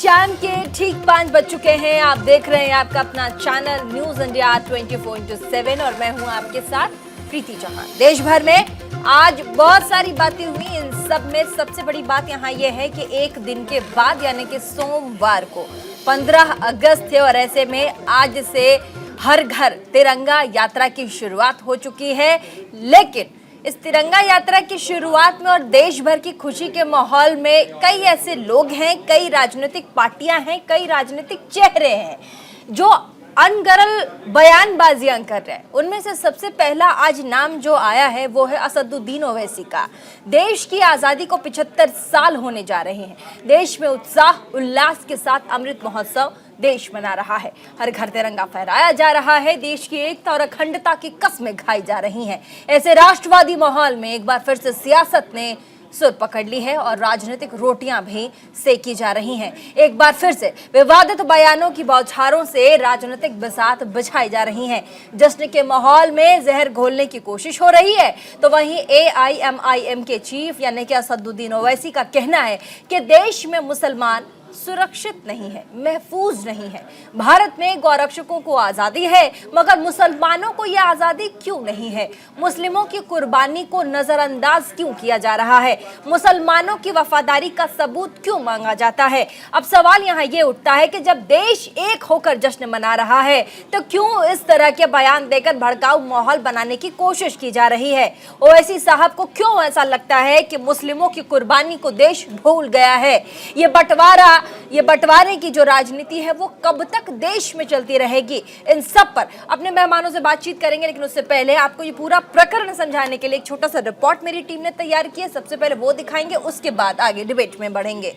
शाम के ठीक 5 बज चुके हैं। आप देख रहे हैं आपका अपना चैनल न्यूज इंडिया 24/7 और मैं हूं आपके साथ प्रीति चौहान। देश भर में आज बहुत सारी बातें हुई। इन सब में सबसे बड़ी बात यहां यह है कि एक दिन के बाद यानी कि सोमवार को 15 अगस्त है और ऐसे में आज से हर घर तिरंगा यात्रा की शुरुआत हो चुकी है। लेकिन इस तिरंगा यात्रा की शुरुआत में और देश भर की खुशी के माहौल में कई ऐसे लोग हैं, कई राजनीतिक पार्टियां हैं, कई राजनीतिक चेहरे हैं जो अनगरल बयानबाजियां कर रहे हैं। उनमें से सबसे पहला आज नाम जो आया है वो है असदुद्दीन ओवैसी का। देश की आज़ादी को 75 साल होने जा रहे हैं। देश में उत्साह उल्लास के साथ अमृत महोत्सव देश मना रहा है। हर घर तिरंगा फहराया जा रहा है। देश की एकता और अखंडता की कस्में खाई जा रही हैं। ऐसे राष्ट्रवादी माहौल में एक बार फिर से सियासत ने सुर पकड़ ली है और राजनीतिक रोटियां भी सेकी जा रही हैं। एक बार फिर से विवादित बयानों की बौछारों से राजनीतिक बिसात बिछाई जा रही हैं। जश्न के माहौल में जहर घोलने की कोशिश हो रही है तो वहीं AIMIM के चीफ यानी कि असदुद्दीन ओवैसी का कहना है कि देश में मुसलमान सुरक्षित नहीं है, महफूज नहीं है। भारत में गौरक्षकों को आजादी है मगर मुसलमानों को यह आजादी क्यों नहीं है? मुस्लिमों की कुर्बानी को नजरअंदाज क्यों किया जा रहा है? मुसलमानों की वफादारी का सबूत क्यों मांगा जाता है? अब सवाल यहाँ ये उठता है कि जब देश एक होकर जश्न मना रहा है तो क्यों इस तरह के बयान देकर भड़काऊ माहौल बनाने की कोशिश की जा रही है? ओवैसी साहब को क्यों ऐसा लगता है कि मुस्लिमों की कुर्बानी को देश भूल गया है? ये बंटवारे की जो राजनीति है वो कब तक देश में चलती रहेगी? इन सब पर अपने मेहमानों से बातचीत करेंगे, लेकिन उससे पहले आपको ये पूरा प्रकरण समझाने के लिए एक छोटा सा रिपोर्ट मेरी टीम ने तैयार किया है। सबसे पहले वो दिखाएंगे, उसके बाद आगे डिबेट में बढ़ेंगे।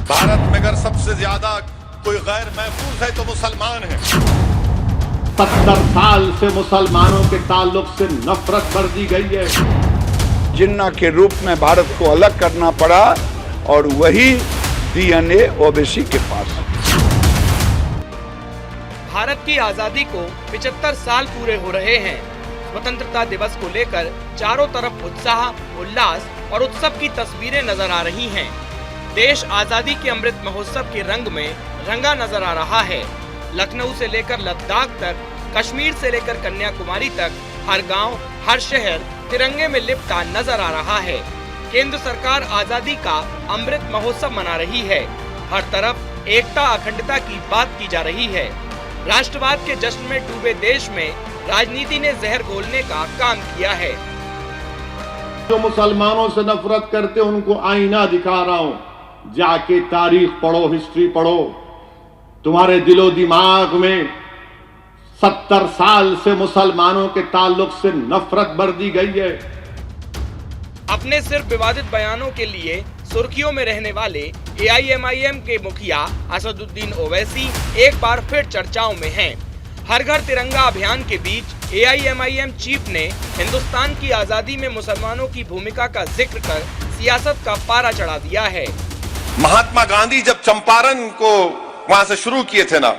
भारत में अगर सबसे ज्यादा कोई गैर महफूज है तो मुसलमान है। 70 साल से मुसलमानों के ताल्लुक से नफरत बढ़ दी गई है। जिन्ना के रूप में भारत को अलग करना पड़ा और वही DNA ओवैसी के पास। भारत की आजादी को 75 साल पूरे हो रहे हैं। स्वतंत्रता दिवस को लेकर चारों तरफ उत्साह, उल्लास और उत्सव की तस्वीरें नजर आ रही हैं। देश आजादी के अमृत महोत्सव के रंग में रंगा नजर आ रहा है। लखनऊ से लेकर लद्दाख तक, कश्मीर से लेकर कन्याकुमारी तक हर गांव, हर शहर तिरंगे में लिपटा नजर आ रहा है। केंद्र सरकार आजादी का अमृत महोत्सव मना रही है। हर तरफ एकता अखंडता की बात की जा रही है। राष्ट्रवाद के जश्न में डूबे देश में राजनीति ने जहर घोलने का काम किया है। जो मुसलमानों से नफरत करते उनको आईना दिखा रहा हूँ, जाके तारीख पढ़ो, हिस्ट्री पढ़ो। तुम्हारे दिलो दिमाग में 70 साल से मुसलमानों के ताल्लुक से नफरत बढ़ दी गई है। अपने सिर्फ विवादित बयानों के लिए सुर्खियों में रहने वाले AIMIM के मुखिया असदुद्दीन ओवैसी एक बार फिर चर्चाओं में हैं। हर घर तिरंगा अभियान के बीच AIMIM चीफ ने हिंदुस्तान की आजादी में मुसलमानों की भूमिका का जिक्र कर सियासत का पारा चढ़ा दिया है। महात्मा गांधी जब चंपारण को वहां से शुरू किए थे ना,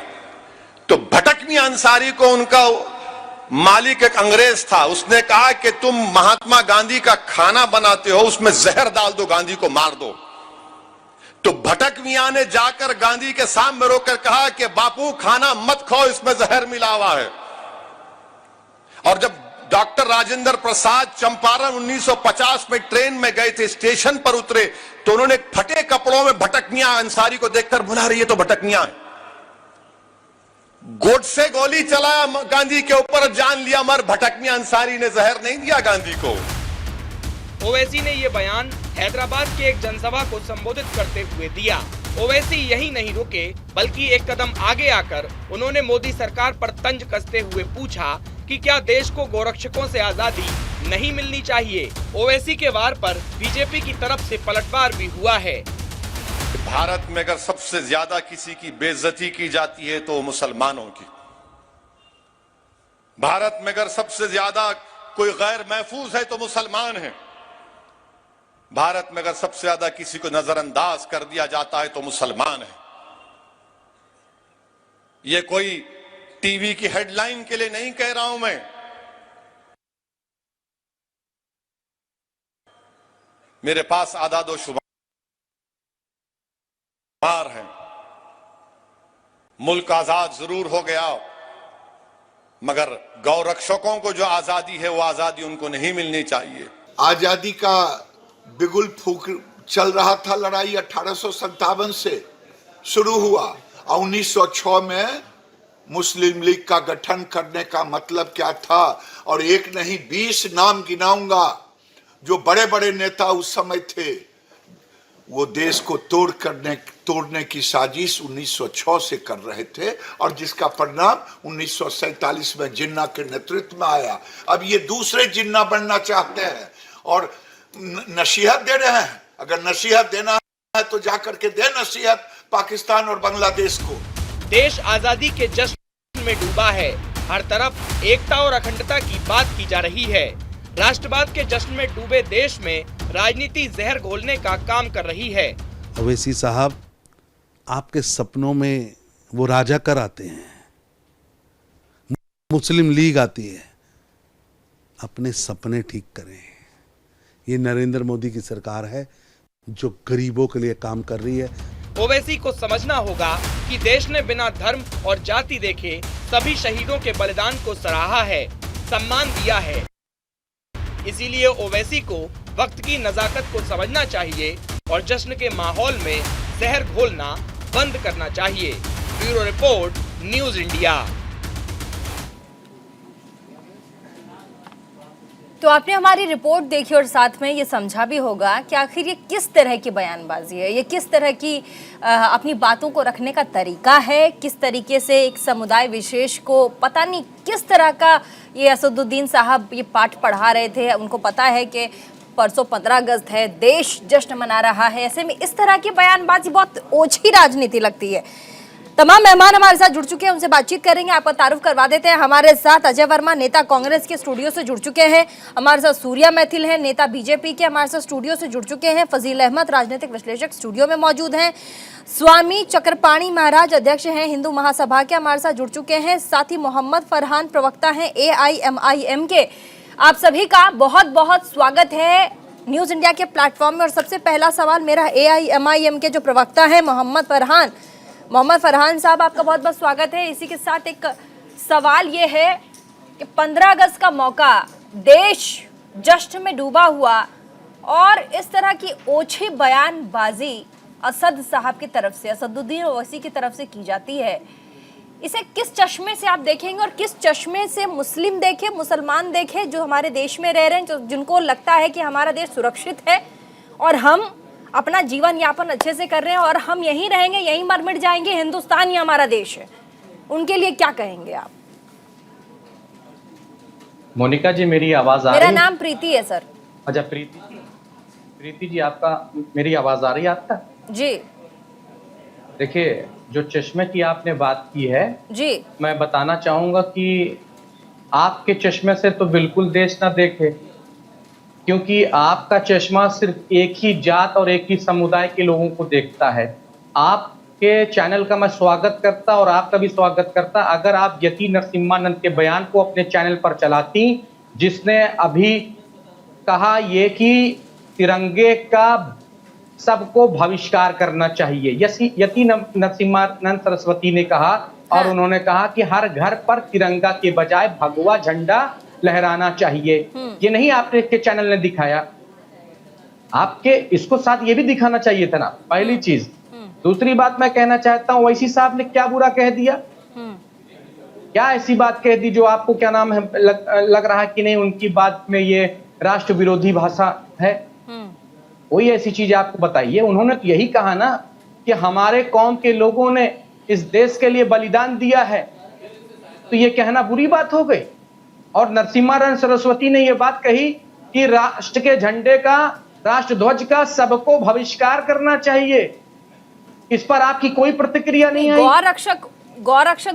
तो भटकमी अंसारी को उनका मालिक एक अंग्रेज था, उसने कहा कि तुम महात्मा गांधी का खाना बनाते हो, उसमें जहर डाल दो, गांधी को मार दो। तो भटक मियां ने जाकर गांधी के सामने रोकर कहा कि बापू खाना मत खाओ, इसमें जहर मिला हुआ है। और जब डॉक्टर राजेंद्र प्रसाद चंपारण 1950 में ट्रेन में गए थे, स्टेशन पर उतरे तो उन्होंने फटे कपड़ों में भटक मियां अंसारी को देखकर बुला रही है तो भटक मियां है। गोडसे गोली चलाया गांधी के ऊपर, जान लिया मर, भटक मियां अंसारी ने जहर नहीं दिया गांधी को। ओवैसी ने ये बयान हैदराबाद के एक जनसभा को संबोधित करते हुए दिया। ओवैसी यही नहीं रुके बल्कि एक कदम आगे आकर उन्होंने मोदी सरकार पर तंज कसते हुए पूछा कि क्या देश को गोरक्षकों से आजादी नहीं मिलनी चाहिए। ओवैसी के वार पर बीजेपी की तरफ से पलटवार भी हुआ है। भारत में अगर सबसे ज्यादा किसी की बेइज्जती की जाती है तो मुसलमानों की। भारत में अगर सबसे ज्यादा कोई गैर महफूज है तो मुसलमान है। भारत में अगर सबसे ज्यादा किसी को नजरअंदाज कर दिया जाता है तो मुसलमान है। यह कोई टीवी की हेडलाइन के लिए नहीं कह रहा हूं मैं। मेरे पास आदादो शुमार हैं। मुल्क आजाद जरूर हो गया, मगर गौरक्षकों को जो आजादी है वो आजादी उनको नहीं मिलनी चाहिए। आजादी का बिगुल फूक चल रहा था, लड़ाई 1857 से शुरू हुआ और 1906 में मुस्लिम लीग का गठन करने का मतलब क्या था, और एक नहीं 20 नाम गिनाऊंगा जो बड़े बड़े नेता उस समय थे, वो देश को तोड़ने की साजिश 1906 से कर रहे थे, और जिसका परिणाम 1947 में जिन्ना के नेतृत्व में आया। अब ये दूसरे जिन्ना बनना चाहते हैं और नसीहत दे रहे हैं। अगर नसीहत देना है तो जाकर के दे नसीहत पाकिस्तान और बांग्लादेश को। देश आजादी के जश्न में डूबा है, हर तरफ एकता और अखंडता की बात की जा रही है। राष्ट्रवाद के जश्न में डूबे देश में राजनीति जहर घोलने का काम कर रही है। ओवैसी साहब, आपके सपनों में वो राजा कर आते हैं, मुस्लिम लीग आती है। अपने सपने ठीक करें। ये नरेंद्र मोदी की सरकार है जो गरीबों के लिए काम कर रही है। ओवैसी को समझना होगा कि देश ने बिना धर्म और जाति देखे सभी शहीदों के बलिदान को सराहा है, सम्मान दिया है। इसीलिए ओवैसी को वक्त की नजाकत को समझना चाहिए और जश्न के माहौल में जहर घोलना बंद करना चाहिए। Bureau report, news India. तो आपने हमारी रिपोर्ट देखी और साथ में ये समझा भी होगा कि आखिर ये किस तरह की बयानबाजी है, ये किस तरह की अपनी बातों को रखने का तरीका है, किस तरीके से एक समुदाय विशेष को पता नहीं किस तरह का ये असदुद्दीन साहब ये पाठ पढ़ा रहे थे। उनको पता है कि परसों 15 अगस्त है, देश जश्न मना रहा है। ऐसे में इस तरह की बयानबाजी बहुत ओछी राजनीति लगती है। तमाम मेहमान हमारे साथ जुड़ चुके हैं, उनसे बातचीत करेंगे। आपका तारुफ करवा देते हैं। हमारे साथ अजय वर्मा, नेता कांग्रेस के स्टूडियो से जुड़ चुके हैं। हमारे साथ सूर्या मैथिल हैं, नेता बीजेपी के, हमारे साथ स्टूडियो से जुड़ चुके हैं। फजील अहमद, राजनीतिक विश्लेषक, स्टूडियो में मौजूद हैं। स्वामी चक्रपाणी महाराज, अध्यक्ष हैं हिंदू महासभा के, हमारे साथ जुड़ चुके हैं। साथ ही मोहम्मद फरहान, प्रवक्ता हैं AIMIM के। आप सभी का बहुत बहुत स्वागत है न्यूज इंडिया के प्लेटफॉर्म में। और सबसे पहला सवाल मेरा AIMIM के जो प्रवक्ता है मोहम्मद फरहान साहब, आपका बहुत बहुत स्वागत है। इसी के साथ एक सवाल ये है कि 15 अगस्त का मौका, देश जश्न में डूबा हुआ और इस तरह की ओछी बयानबाजी असद साहब की तरफ से, असदुद्दीन ओवैसी की तरफ से की जाती है, इसे किस चश्मे से आप देखेंगे और किस चश्मे से मुस्लिम देखे, मुसलमान देखे जो हमारे देश में रह रहे हैं, जिनको लगता है कि हमारा देश सुरक्षित है और हम अपना जीवन यापन अच्छे से कर रहे हैं और हम यहीं रहेंगे, यहीं मर मिट जाएंगे, हिंदुस्तान ही हमारा देश है, उनके लिए क्या कहेंगे आप? मोनिका जी, मेरी आवाज आ रही है? मेरा नाम प्रीति है सर। अच्छा प्रीति जी, आपका मेरी आवाज आ रही है आपका? जी देखिए, जो चश्मे की आपने बात की है जी, मैं बताना चाहूंगा कि आपके चश्मे से तो बिल्कुल देश ना देखे, क्योंकि आपका चश्मा सिर्फ एक ही जात और एक ही समुदाय के लोगों को देखता है। आपके चैनल का मैं स्वागत करता और आपका भी स्वागत करता अगर आप यति नरसिम्हानंद के बयान को अपने चैनल पर चलाती, जिसने अभी कहा ये कि तिरंगे का सबको बहिष्कार करना चाहिए। यति नरसिम्हानंद सरस्वती ने कहा और उन्होंने कहा कि हर घर पर तिरंगा के बजाय भगवा झंडा लहराना चाहिए। ये नहीं आपने के चैनल ने दिखाया, आपके इसको साथ ये भी दिखाना चाहिए था ना, पहली चीज। दूसरी बात मैं कहना चाहता हूं, ओवैसी साहब ने क्या बुरा कह दिया, क्या ऐसी बात कह दी जो आपको क्या नाम है लग रहा है कि नहीं उनकी बात में ये राष्ट्र विरोधी भाषा है? कोई ऐसी चीज आपको बताइए। उन्होंने तो यही कहा ना कि हमारे कौम के लोगों ने इस देश के लिए बलिदान दिया है, तो ये कहना बुरी बात हो गई। और नरसिम्हानंद सरस्वती ने यह बात कही कि राष्ट्र के झंडे का, राष्ट्र ध्वज का सबको बहिष्कार करना चाहिए। इस पर आपकी कोई प्रतिक्रिया नहीं है। गौरक्षक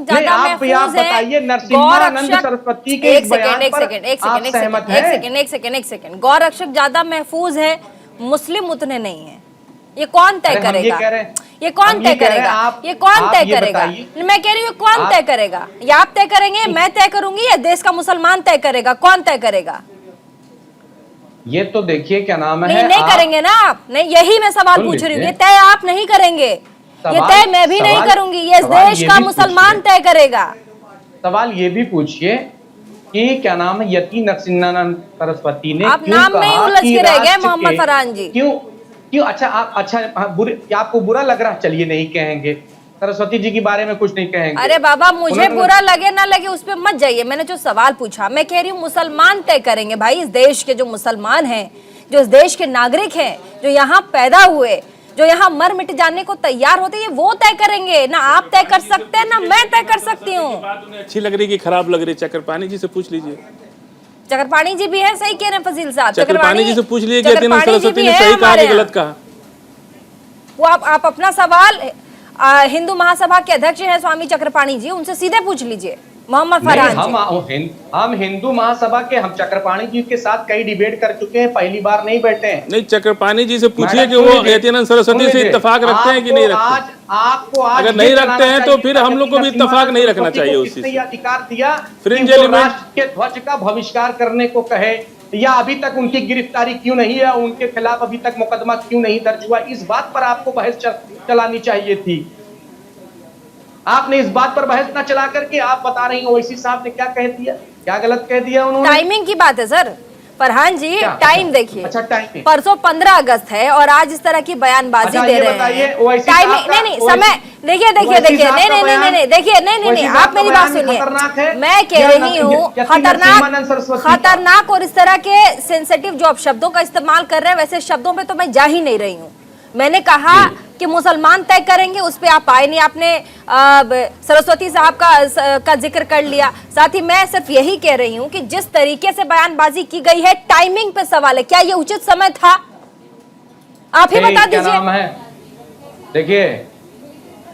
ज्यादा महफूज है। बताइए, नरसिम्हानंद सरस्वती के बयान पर एक सेकंड, गौरक्षक ज्यादा महफूज है, मुस्लिम उतने नहीं है। ये कौन तय करेगा? ये कौन तय करेगा? ये कौन तय करेगा? मैं कह रही हूँ कौन तय करेगा? या आप तय करेंगे, मैं तय करूंगी, या देश का मुसलमान तय करेगा? कौन तय करेगा? ये तो देखिए क्या नाम है, नहीं करेंगे ना आप, नहीं, यही मैं सवाल सुन पूछ रही हूँ, ये लीजिए। तय आप नहीं करेंगे, ये तय मैं भी नहीं करूंगी, ये इस सवाल देश ये का भी मुसलमान पूछिए। तय करेगा। सवाल ये भी पूछिए कि क्या नाम है, यति नरसिम्हानंद सरस्वती ने आप क्यों नाम में ही कहा उलझ कि के रह गए, राष्ट्र मोहम्मद के- फरहान जी। क्यों क्यों अच्छा आप आपको बुरा लग रहा है, चलिए नहीं कहेंगे, सरस्वती जी के बारे में कुछ नहीं कहेंगे। अरे बाबा, मुझे उन्होंने- बुरा लगे ना लगे उस पे मत जाइए, मैंने जो सवाल पूछा, मैं कह रही हूँ मुसलमान तय करेंगे भाई, इस देश के जो मुसलमान हैं, जो इस देश के नागरिक हैं, जो यहाँ पैदा हुए, जो यहाँ मर मिट जाने को तैयार होते हैं, वो तय करेंगे ना, आप तय कर सकते हैं ना मैं तय कर सकती हूँ। बात उन्हें अच्छी लग रही कि खराब लग रही, चक्रपाणी जी से पूछ लीजिए। चक्रपाणी जी भी है, सही कह रहे हैं फजील साहब, चक्रपाणी जी से पूछ लीजिए कि चक्रपाणी जी सरस्वती भी ने है सही कहा हमारे कि यहाँ। गलत कहा। वो आप अपना सवाल हिंदू महासभा के अध्यक्ष हैं स्वामी चक्रपाणी जी, उनसे सीधे पूछ लीजिए, मोहम्मद नहीं, फरहान जी। हम हिंदू महासभा के, हम चक्रपाणी जी के साथ कई डिबेट कर चुके हैं, पहली बार नहीं बैठे हैं। नहीं, चक्रपाणी जी से पूछिए मैडम, कि वो सुन लीजिए, यतीनंद सरस्वती सुन से लीजिए। इत्तेफाक रखते हैं कि नहीं रखते। आपको आज अगर ये नहीं बताना रखते हैं तो चाहिए फिर कि हम लोग को भी नरसिम्हा इत्तेफाक नहीं रखना सरस्वती चाहिए को उस चीज किसने ये अधिकार दिया फ्रिंज कि वो एलिमेंट- राष्ट्र के ध्वज का बहिष्कार करने को कहे, या अभी तक उनकी गिरफ्तारी क्यों नहीं है, उनके खिलाफ अभी तक मुकदमा क्यों नहीं दर्ज हुआ, इस बात पर आपको बहस चलानी चाहिए थी। आपने इस बात पर बहस ना चला करके आप बता रही हो ओवैसी साहब ने क्या कह दिया, क्या गलत कह दिया उन्होंने। टाइमिंग की बात है सर फरहान जी, क्या? टाइम देखिए, अच्छा, टाइमिंग। परसों 15 अगस्त है और आज इस तरह की बयानबाजी अच्छा, दे ये रहे बताइए, हैं। ओवैसी टाइमिंग साहब का- नहीं ओवैसी- समय देखिए ओवैसी साहब नहीं का नहीं बयान- नहीं देखिए नहीं ओवैसी आप साहब का मेरी बात बयान सुनिए, खतरनाक है। मैं कह या रही हूँ नरसिम्हानंद सरस्वती का। खतरनाक और इस तरह के सेंसिटिव जो आप शब्दों का इस्तेमाल कर रहे हैं, वैसे शब्दों पे तो मैं जा ही नहीं रही हूँ। मैंने कहा कि मुसलमान तय करेंगे, उस पे आप आए नहीं, आपने सरस्वती साहब का जिक्र कर लिया। साथ ही मैं सिर्फ यही कह रही हूं कि जिस तरीके से बयानबाजी की गई है, टाइमिंग पे सवाल है, क्या ये उचित समय था? आप ही बता क्या दीजिए। नाम है, देखिए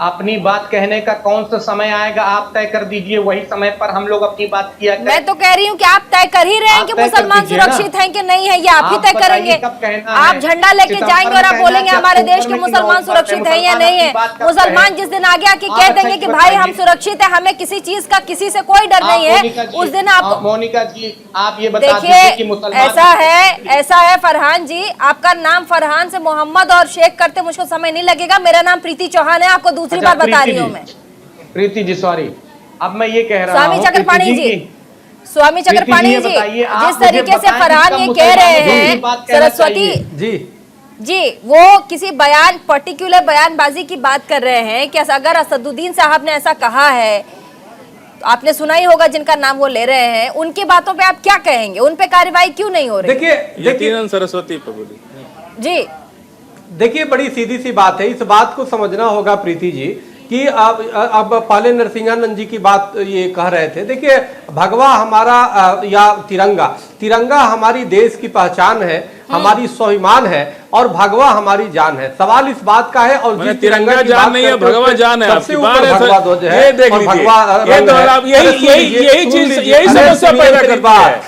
अपनी बात कहने का कौन सा समय आएगा आप तय कर दीजिए, वही समय पर हम लोग अपनी बात किया करें। मैं तो कह रही हूँ कि आप तय कर ही रहे हैं आप कि तय कर मुसलमान दीजिए ना। सुरक्षित हैं कि नहीं है, ये आप ही आप तय बताइए करेंगे। कब कहना आप है। झंडा लेके सितंबर जाएंगे में और आप कहना बोलेंगे है, हमारे अक्टूबर देश के में कि मुसलमान नवंबर में सुरक्षित हैं या मुसलमान नहीं है। की बात कब मुसलमान कहें। जिस दिन आगे आके आप कह अच्छा देंगे कि ये भाई हम बताइए। सुरक्षित है, हमें किसी चीज का किसी से कोई डर नहीं मोनिका है, जी, उस दिन आप मोनिका जी आप ये बता दीजिए कि देखिए, मुसलमान ऐसा है फरहान जी, आपका नाम फरहान से मोहम्मद और शेख करते मुझको समय नहीं लगेगा। मेरा नाम प्रीति चौहान है, आपको दूसरी अच्छा, बार बता प्रीति रही हूँ जी। मैं। प्रीति जी सॉरी, अब मैं ये कह रहा स्वामी हूँ चक्रपाणी प्रीति जी, की- स्वामी प्रीति चक्रपाणी ये जी, बताइए, आप जिस मुझे तरीके से बताएं कि फरहान कब ये कह रहे मुसलमानों हैं, की बात कहना सरस्वती चाहिए। जी जी वो किसी बयान पर्टिकुलर बयानबाजी की बात कर रहे हैं कि अगर असदुद्दीन साहब ने ऐसा कहा है, तो आपने सुना ही होगा जिनका नाम वो ले रहे हैं, उनकी बातों पे आप क्या कहेंगे, उन पे कार्रवाई क्यों नहीं हो रही? देखिए यतीनंद सरस्वती पर बोली। जी देखिए बड़ी सीधी सी बात है, इस बात को समझना होगा प्रीति जी कि अब पहले नरसिंहानंद जी की बात ये कह रहे थे। देखिए भगवा हमारा या तिरंगा हमारी देश की पहचान है, हमारी स्वाभिमान है और भगवा हमारी जान है। सवाल इस बात का है, और जिस तिरंगा की जान बात नहीं है, करते हैं, भगवा जान है सबसे आपकी ऊपर बात है, भगवा ध्वज है, ये देख और लीजिए, भगवा ये रंग दोहरा- है। यही- अरे सुन यही- लीजिए, यही सुन चीज- लीजिए, यही अरे समस्या सुनिए पैदा मेरी करती बात। है।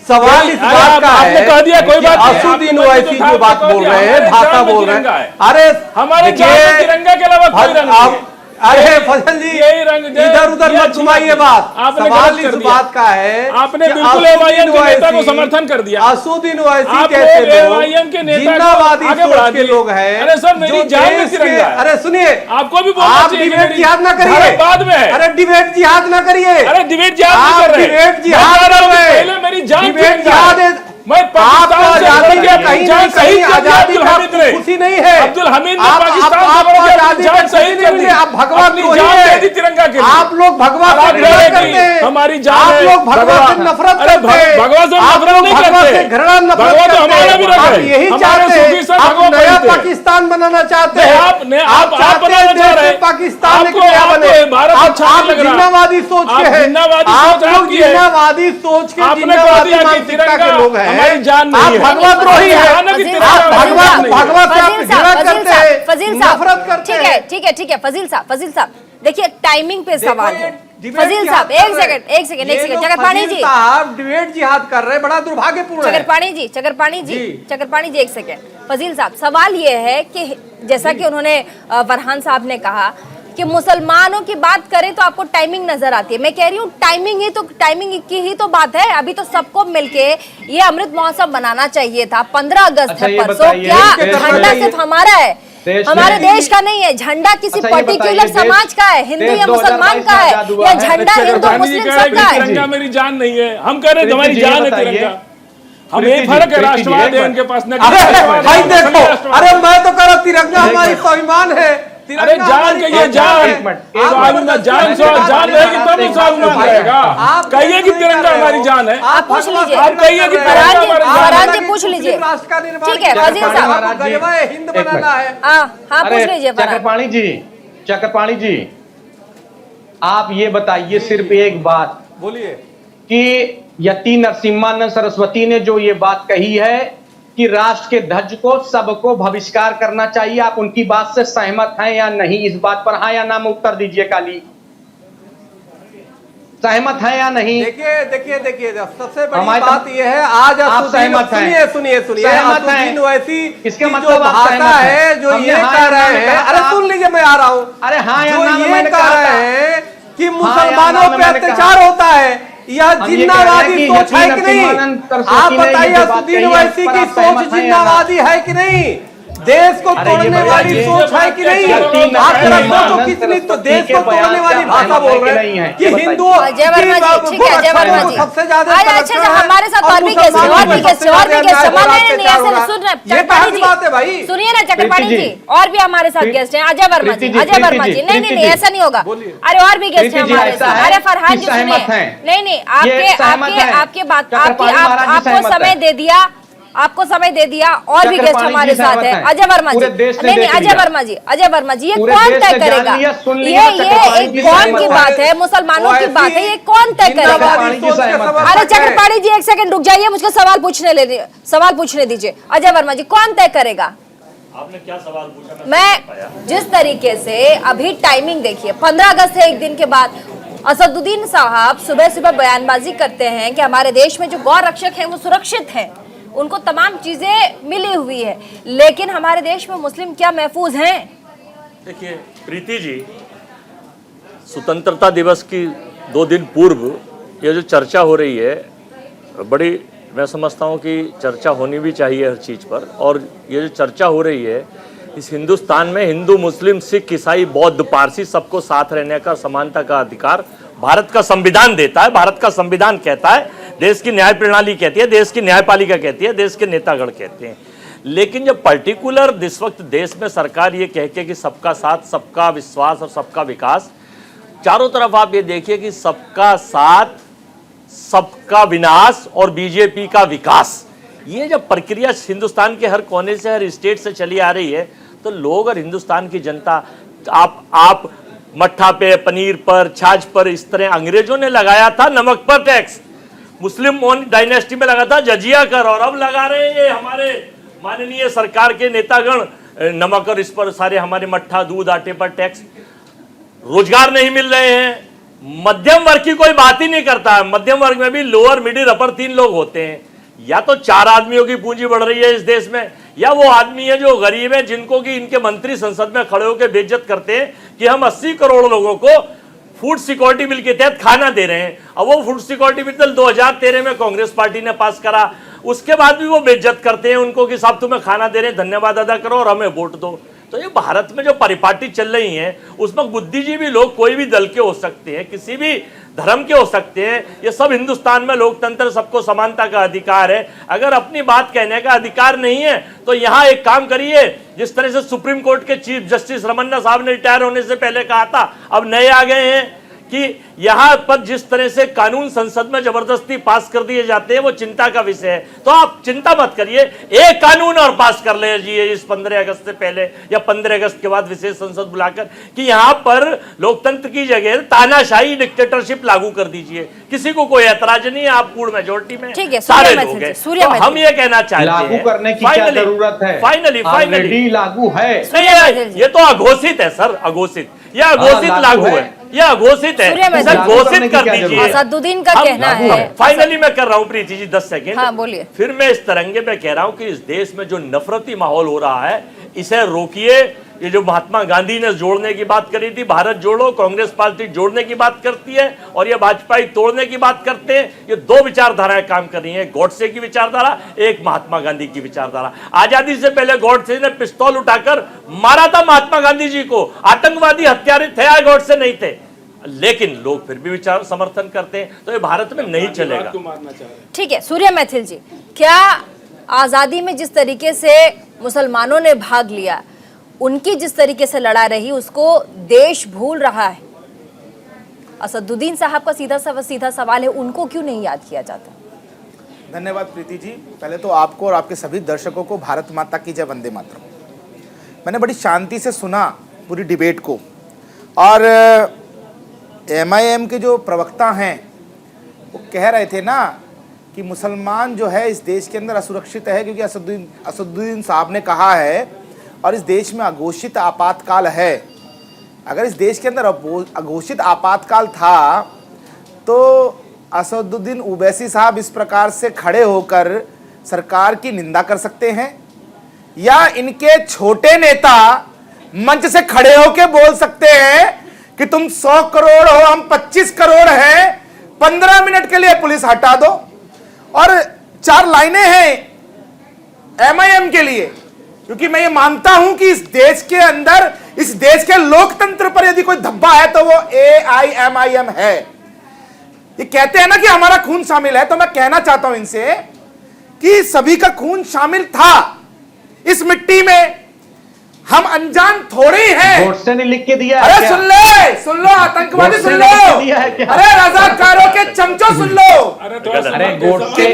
सवाल इस अरे बात का आपने है कह दिया, कोई बात नहीं, असुद्दीन आपने ओवैसी कहा जो बात दिया, बोल रहे हमारे हैं, भाषा जान में बोल रहे तिरंगा हैं। है। अरे हमारे देखिए, जान में तिरंगा के अलावा कोई रंग नहीं है। अरे फजल जी यही रंग इधर उधर ये मत अच्छी घुमाइए बात बात। है। आपने सवाल गलत इस कर दिया। बात का है आपने कि बिल्कुल असुद्दीन एवाईएम के नेता को ओवैसी- समर्थन कर दिया। असुद्दीन ओवैसी आप कैसे लोग एवाईएम के लोग नेता को जिन्नावादी आगे सोच बढ़ा के दिए। लोग हैं। अरे सर, मेरी जो जान में देश के- तिरंगा है। अरे सुनिए, आपको भी बोलना आप चाहिए कि डिबेट मेरी जिहाद ना करिए। भारत बाद में है। अरे डिबेट जिहाद ना करिए। अरे डिबेट जिहाद नहीं आप कर रहे। डिबेट मैं जिहाद कह रहा हूं कर कि रहे। पहले मेरी जान डिबेट तिरंगा जिहाद है। है। मैं आपको पाकिस्तान से आजादी बढ़ के के अपनी कहीं जान नहीं शहीद कहीं कर दिया आजादी अब्दुल में हामिद आपको ने। खुशी नहीं है। अब्दुल हामिद ने आप- पाकिस्तान आप- से बढ़ के आपको अपनी आजादी जान में शहीद खुशी कर नहीं दी। है। आप भगवा अपनी क्यों जान है? दे दी तिरंगा के लिए। आप लोग भगवा अब से आप घृणा कह रहे करते कि हैं। हमारी जान आप है, लोग भगवा से नफरत अरे करते हैं। भगवा से आप नफरत लोग नहीं भगवा करते। से घृणा नफरत भगवा तो करते हमारा हैं। भी रंग आप है। यही हमारे चाहते सूफी हैं। सब आप भगवा नया पहनते हैं। पाकिस्तान बनाना चाहते नहीं, हैं। आप चाहते बनाना हैं चाह देश रहे में हैं। पाकिस्तान आपको- क्या आपको बने। भारत आप अच्छा नहीं लग रहा। जिन्नावादी सोच आप के हैं। जिन्नावादी आप सोच लोग आपकी है। जिन्नावादी सोच के आपने कह जिन्नावादी दिया कि मानसिकता तिरंगा के लोग हैं। हमारी जान नहीं आप है। भगवा द्रोही हैं। फजील तिरंगा साहब, हमारी भगवा जान नहीं है। भगवा से आप फजील घृणा साहब, करते हैं, फजील साहब, नफरत करते ठीक हैं। है ठीक है फजील साहब देखिए टाइमिंग पे देखो, सवाल ये है। डिबेट फजील जिहाद साहब कर एक रहे हैं। सेकंड ये लोग चक्रपाणी फजील जी, साहब डिबेट जिहाद कर रहे हैं, बड़ा दुर्भाग्यपूर्ण है। चक्रपाणी जी एक सेकंड। फजील साहब सवाल ये है कि जैसा कि उन्होंने फरहान साहब ने कहा कि मुसलमानों की बात करें तो आपको टाइमिंग नजर आती है। मैं कह रही हूँ टाइमिंग की ही तो बात है। अभी तो सबको मिलके ये अमृत महोत्सव बनाना चाहिए था। 15 अगस्त अच्छा, है ये परसों। बताइए, क्या झंडा सिर्फ हमारा है, हमारे देश का नहीं है? झंडा किसी अच्छा, ये पर्टिकुलर बताइए, समाज का है, हिंदू देश या मुसलमान 2022 का है, आजाद हुआ या है। झंडा हिंदू गांधी जी मुस्लिम कह रहे सबका कि है। तिरंगा मेरी जान नहीं है, हम कह रहे हैं हमारी प्रीति जी, जान है बताइए। तिरंगा। हम प्रीति ये जी, फर्क है, प्रीति जी, राष्ट्रवाद है एक इनके पास। न अरे भाई देखो, अरे मैं तो कह रहा तिरंगा एक हमारी मिनट। स्वाभिमान है। अरे जान के ये जान, एक मिनट, एक स्वाभिमान, जान जान रहेगी तब तो स्वाभिमान रहेगा। कहिए कि तिरंगा हमारी जान है। आप पूछ लीजिए, आप कहिए कि तिरंगा हमारी जान फरहान है। जी पूछ लीजिए। राष्ट्र का निर्माण ठीक है, वजीर साहब। महाराज जी, हिंद एक बनाना मिनट। है। हाँ पूछ लीजिए फरहान। चक्रपाणी जी, आप ये बताइए सिर्फ एक बात बोलिए। कि यति नरसिम्हानंद सरस्वती ने जो ये बात कही है कि राष्ट्र के ध्वज को सबको बहिष्कार करना चाहिए, आप उनकी बात से सहमत हैं या नहीं? इस बात पर हाँ या ना में उत्तर दीजिए। काली, सहमत है या नहीं? देखिए सबसे बड़ी हमारी बात यह है, आज आप सहमत हैं? सुनिए सहमत हैं? असदुद्दीन ओवैसी इसके की मतलब जो आप भाषा सहमत हैं? है, जो हमने ये हाँ कह या ना रहे में हैं, कहा अरे था। सुन लीजिए, मैं आ रहा हूँ। अरे हाँ या जो ना में ये मैंने कह कहा रहे था। हैं कि हाँ या मुसलमानों ना पे में मैंने अत्याचार होता है, यह हम ये कह रहे हैं जिन्नावादी कि सोच है कि नहीं? नरसिम्हानंद सरस्वती आप ने ये बताइए, जो बात असदुद्दीन कही है, ओवैसी उस पर की आप सोच सहमत हैं या ना? जिन्नावादी है कि नहीं? देश को अरे ये तोड़ने वाली बताइए, सोच है कि नहीं? आप जरा सोचो, कितनी तो देश को तोड़ने वाली भाषा बोल रहे हैं कि हिंदुओं अजय वर्मा जी, ठीक है अजय वर्मा जी। सबसे ज्यादा अच्छा हमारे साथ और भी गेस्ट हैं, और भी गेस्ट हैं, और भी गेस्ट हैं। नहीं ऐसे सुन रहे चक्रपाणी बात है भाई। जी, सुनिए ना चक्रपाणी प्रीति जी, जी। और भी हमारे साथ गेस्ट हैं। अजय वर्मा जी, प्रीति जी, अजय वर्मा जी, प्रीति नहीं जी, नहीं ऐसा नहीं होगा। बोलिए। अरे और भी गेस्ट हैं प्रीति जी, हमारे ऐसा साथ। है अरे फरहान कि जी सहमत सुनिए, हैं। नहीं ये सहमत हैं। आपके बात चक्रपाणी महाराज जी आपको सहमत समय हैं। दे दिया, आपको समय दे दिया। और भी गेस्ट चक्रपाणी हमारे जी साथ सहमत है। हैं। अजय वर्मा जी, पूरे देश ने नहीं देख अजय लिया। वर्मा जी, अजय वर्मा जी, ये पूरे कौन देश तय ने जान करेगा? लिया, सुन ये लिया, चक्रपाणी एक जी कौन सहमत की हैं। बात है? मुसलमानों की बात है, ये कौन तय करेगा? चक्रपाणी जी सहमत हैं। अरे चक्रपाणी जी एक सेकंड रुक जाइए, मुझको सवाल पूछने दीजिए। अजय वर्मा जी, कौन तय करेगा? आपने क्या सवाल पूछा? मैं जिस तरीके से अभी टाइमिंग देखिए, 15 अगस्त है, एक दिन के बाद असदुद्दीन साहब सुबह सुबह बयानबाजी करते हैं कि हमारे देश में जो गौ रक्षक हैं वो सुरक्षित हैं, उनको तमाम चीजें मिली हुई है, लेकिन हमारे देश में मुस्लिम क्या महफूज हैं? देखिए प्रीति जी, स्वतंत्रता दिवस की 2 दिन पूर्व ये जो चर्चा हो रही है, बड़ी मैं समझता हूँ कि चर्चा होनी भी चाहिए हर चीज़ पर। और ये जो चर्चा हो रही है, इस हिंदुस्तान में हिंदू मुस्लिम सिख ईसाई बौद्ध पारसी सबको साथ रहने का, समानता का अधिकार भारत का संविधान देता है। भारत का संविधान कहता है, देश की न्याय प्रणाली कहती है, देश की न्यायपालिका कहती है, देश के नेतागण कहते हैं। लेकिन जब पर्टिकुलर इस वक्त देश में सरकार ये कह के कि सबका साथ, सबका विश्वास और सबका विकास, चारों तरफ आप ये देखिए कि सबका साथ, सबका विनाश और बीजेपी का विकास, ये जब प्रक्रिया हिंदुस्तान के हर कोने से, हर स्टेट से चली आ रही है, तो लोग और हिंदुस्तान की जनता, आप मट्ठा पे, पनीर पर, छाछ पर, इस तरह अंग्रेजों ने लगाया था नमक पर टैक्स, मुस्लिम डायनेस्टी में लगा था जजिया कर, और अब लगा रहे हैं ये हमारे माननीय सरकार के नेतागण नमक और इस पर सारे हमारे मट्ठा, दूध, आटे पर टैक्स। रोजगार नहीं मिल रहे हैं। मध्यम वर्ग की कोई बात ही नहीं करता है। मध्यम वर्ग में भी लोअर, मिडिल, अपर 3 लोग होते हैं। या तो 4 आदमियों की पूंजी बढ़ रही है इस देश में, या वो आदमी है जो गरीब है, जिनको कि इनके मंत्री संसद में खड़े होकर बेइज्जत करते हैं कि हम 80 करोड़ लोगों को फूड सिक्योरिटी बिल के तहत खाना दे रहे हैं। अब वो फूड सिक्योरिटी बिल 2013 में कांग्रेस पार्टी ने पास करा, उसके बाद भी वो बेइज्जत करते हैं उनको कि साहब तुम्हें खाना दे रहे हैं, धन्यवाद अदा करो और हमें वोट दो। तो ये भारत में जो परिपाटी चल रही है, उसमें बुद्धिजीवी लोग कोई भी दल के हो सकते हैं, किसी भी धर्म के हो सकते हैं। ये सब हिंदुस्तान में लोकतंत्र, सबको समानता का अधिकार है। अगर अपनी बात कहने का अधिकार नहीं है तो यहाँ एक काम करिए, जिस तरह से सुप्रीम कोर्ट के चीफ जस्टिस रमन्ना साहब ने रिटायर होने से पहले कहा था, अब नए आ गए हैं कि यहां पर जिस तरह से कानून संसद में जबरदस्ती पास कर दिए जाते हैं, वो चिंता का विषय है। तो आप चिंता मत करिए, एक कानून और पास कर लीजिए इस 15 अगस्त से पहले या 15 अगस्त के बाद विशेष संसद बुलाकर, कि यहां पर लोकतंत्र की जगह तानाशाही, डिक्टेटरशिप लागू कर दीजिए। किसी को कोई ऐतराज नहीं है, आप पूर्ण मेजोरिटी में सारे लोग हैं। तो हम ये कहना चाहते हैं, लागू करने की क्या जरूरत है? फाइनली लागू है। ये तो अघोषित है सर, अघोषित, यह अघोषित लागू है, यह अघोषित है, सर घोषित कर दीजिए। असदुद्दीन का कहना है। फाइनली मैं कर रहा हूं प्रीति जी 10 सेकेंड। हाँ, बोलिए। फिर मैं इस तरंगे में कह रहा हूं कि इस देश में जो नफरती माहौल हो रहा है, इसे रोकिए, ये जो महात्मा गांधी ने जोड़ने की बात करी थी, भारत जोड़ो, कांग्रेस पार्टी जोड़ने की बात करती है और ये भाजपा तोड़ने की बात करते हैं। ये दो विचारधाराएं काम कर रही हैं, गॉडसे की विचारधारा, एक महात्मा गांधी की विचारधारा। आजादी से पहले गॉडसे ने पिस्तौल उठाकर मारा था महात्मा गांधी जी को, आतंकवादी हत्यारे थे या गॉडसे नहीं थे, लेकिन लोग फिर भी विचार समर्थन करते हैं, तो ये भारत में नहीं चलेगा। ठीक है सूर्या मैथिल जी, क्या आजादी में जिस तरीके से मुसलमानों ने भाग लिया, उनकी जिस तरीके से लड़ाई रही, उसको देश भूल रहा है? असदुद्दीन साहब का सीधा सवाल है, उनको क्यों नहीं याद किया जाता? धन्यवाद प्रीति जी। पहले तो आपको और आपके सभी दर्शकों को भारत माता की जय, वंदे मातरम। मैंने बड़ी शांति से सुना पूरी डिबेट को, और MIM के जो प्रवक्ता हैं वो कह रहे थे ना कि मुसलमान जो है इस देश के अंदर असुरक्षित है, क्योंकि असदुद्दीन साहब ने कहा है और इस देश में अघोषित आपातकाल है। अगर इस देश के अंदर अघोषित आपातकाल था तो असदुद्दीन ओवैसी साहब इस प्रकार से खड़े होकर सरकार की निंदा कर सकते हैं, या इनके छोटे नेता मंच से खड़े होकर बोल सकते हैं कि तुम 100 करोड़ हो, हम 25 करोड़ हैं, 15 मिनट के लिए पुलिस हटा दो। और 4 लाइनें हैं MIM के लिए, क्योंकि मैं ये मानता हूं कि इस देश के अंदर, इस देश के लोकतंत्र पर यदि कोई धब्बा है तो वो AIMIM है। ये कहते हैं ना कि हमारा खून शामिल है, तो मैं कहना चाहता हूं इनसे कि सभी का खून शामिल था इस मिट्टी में, हम अनजान थोड़े ही हैं। गॉडसे ने लिख के दिया अरे है, सुन लो आतंकवादी सुन लो, अरे रजाकारों के चमचो सुन लो, अरे गॉडसे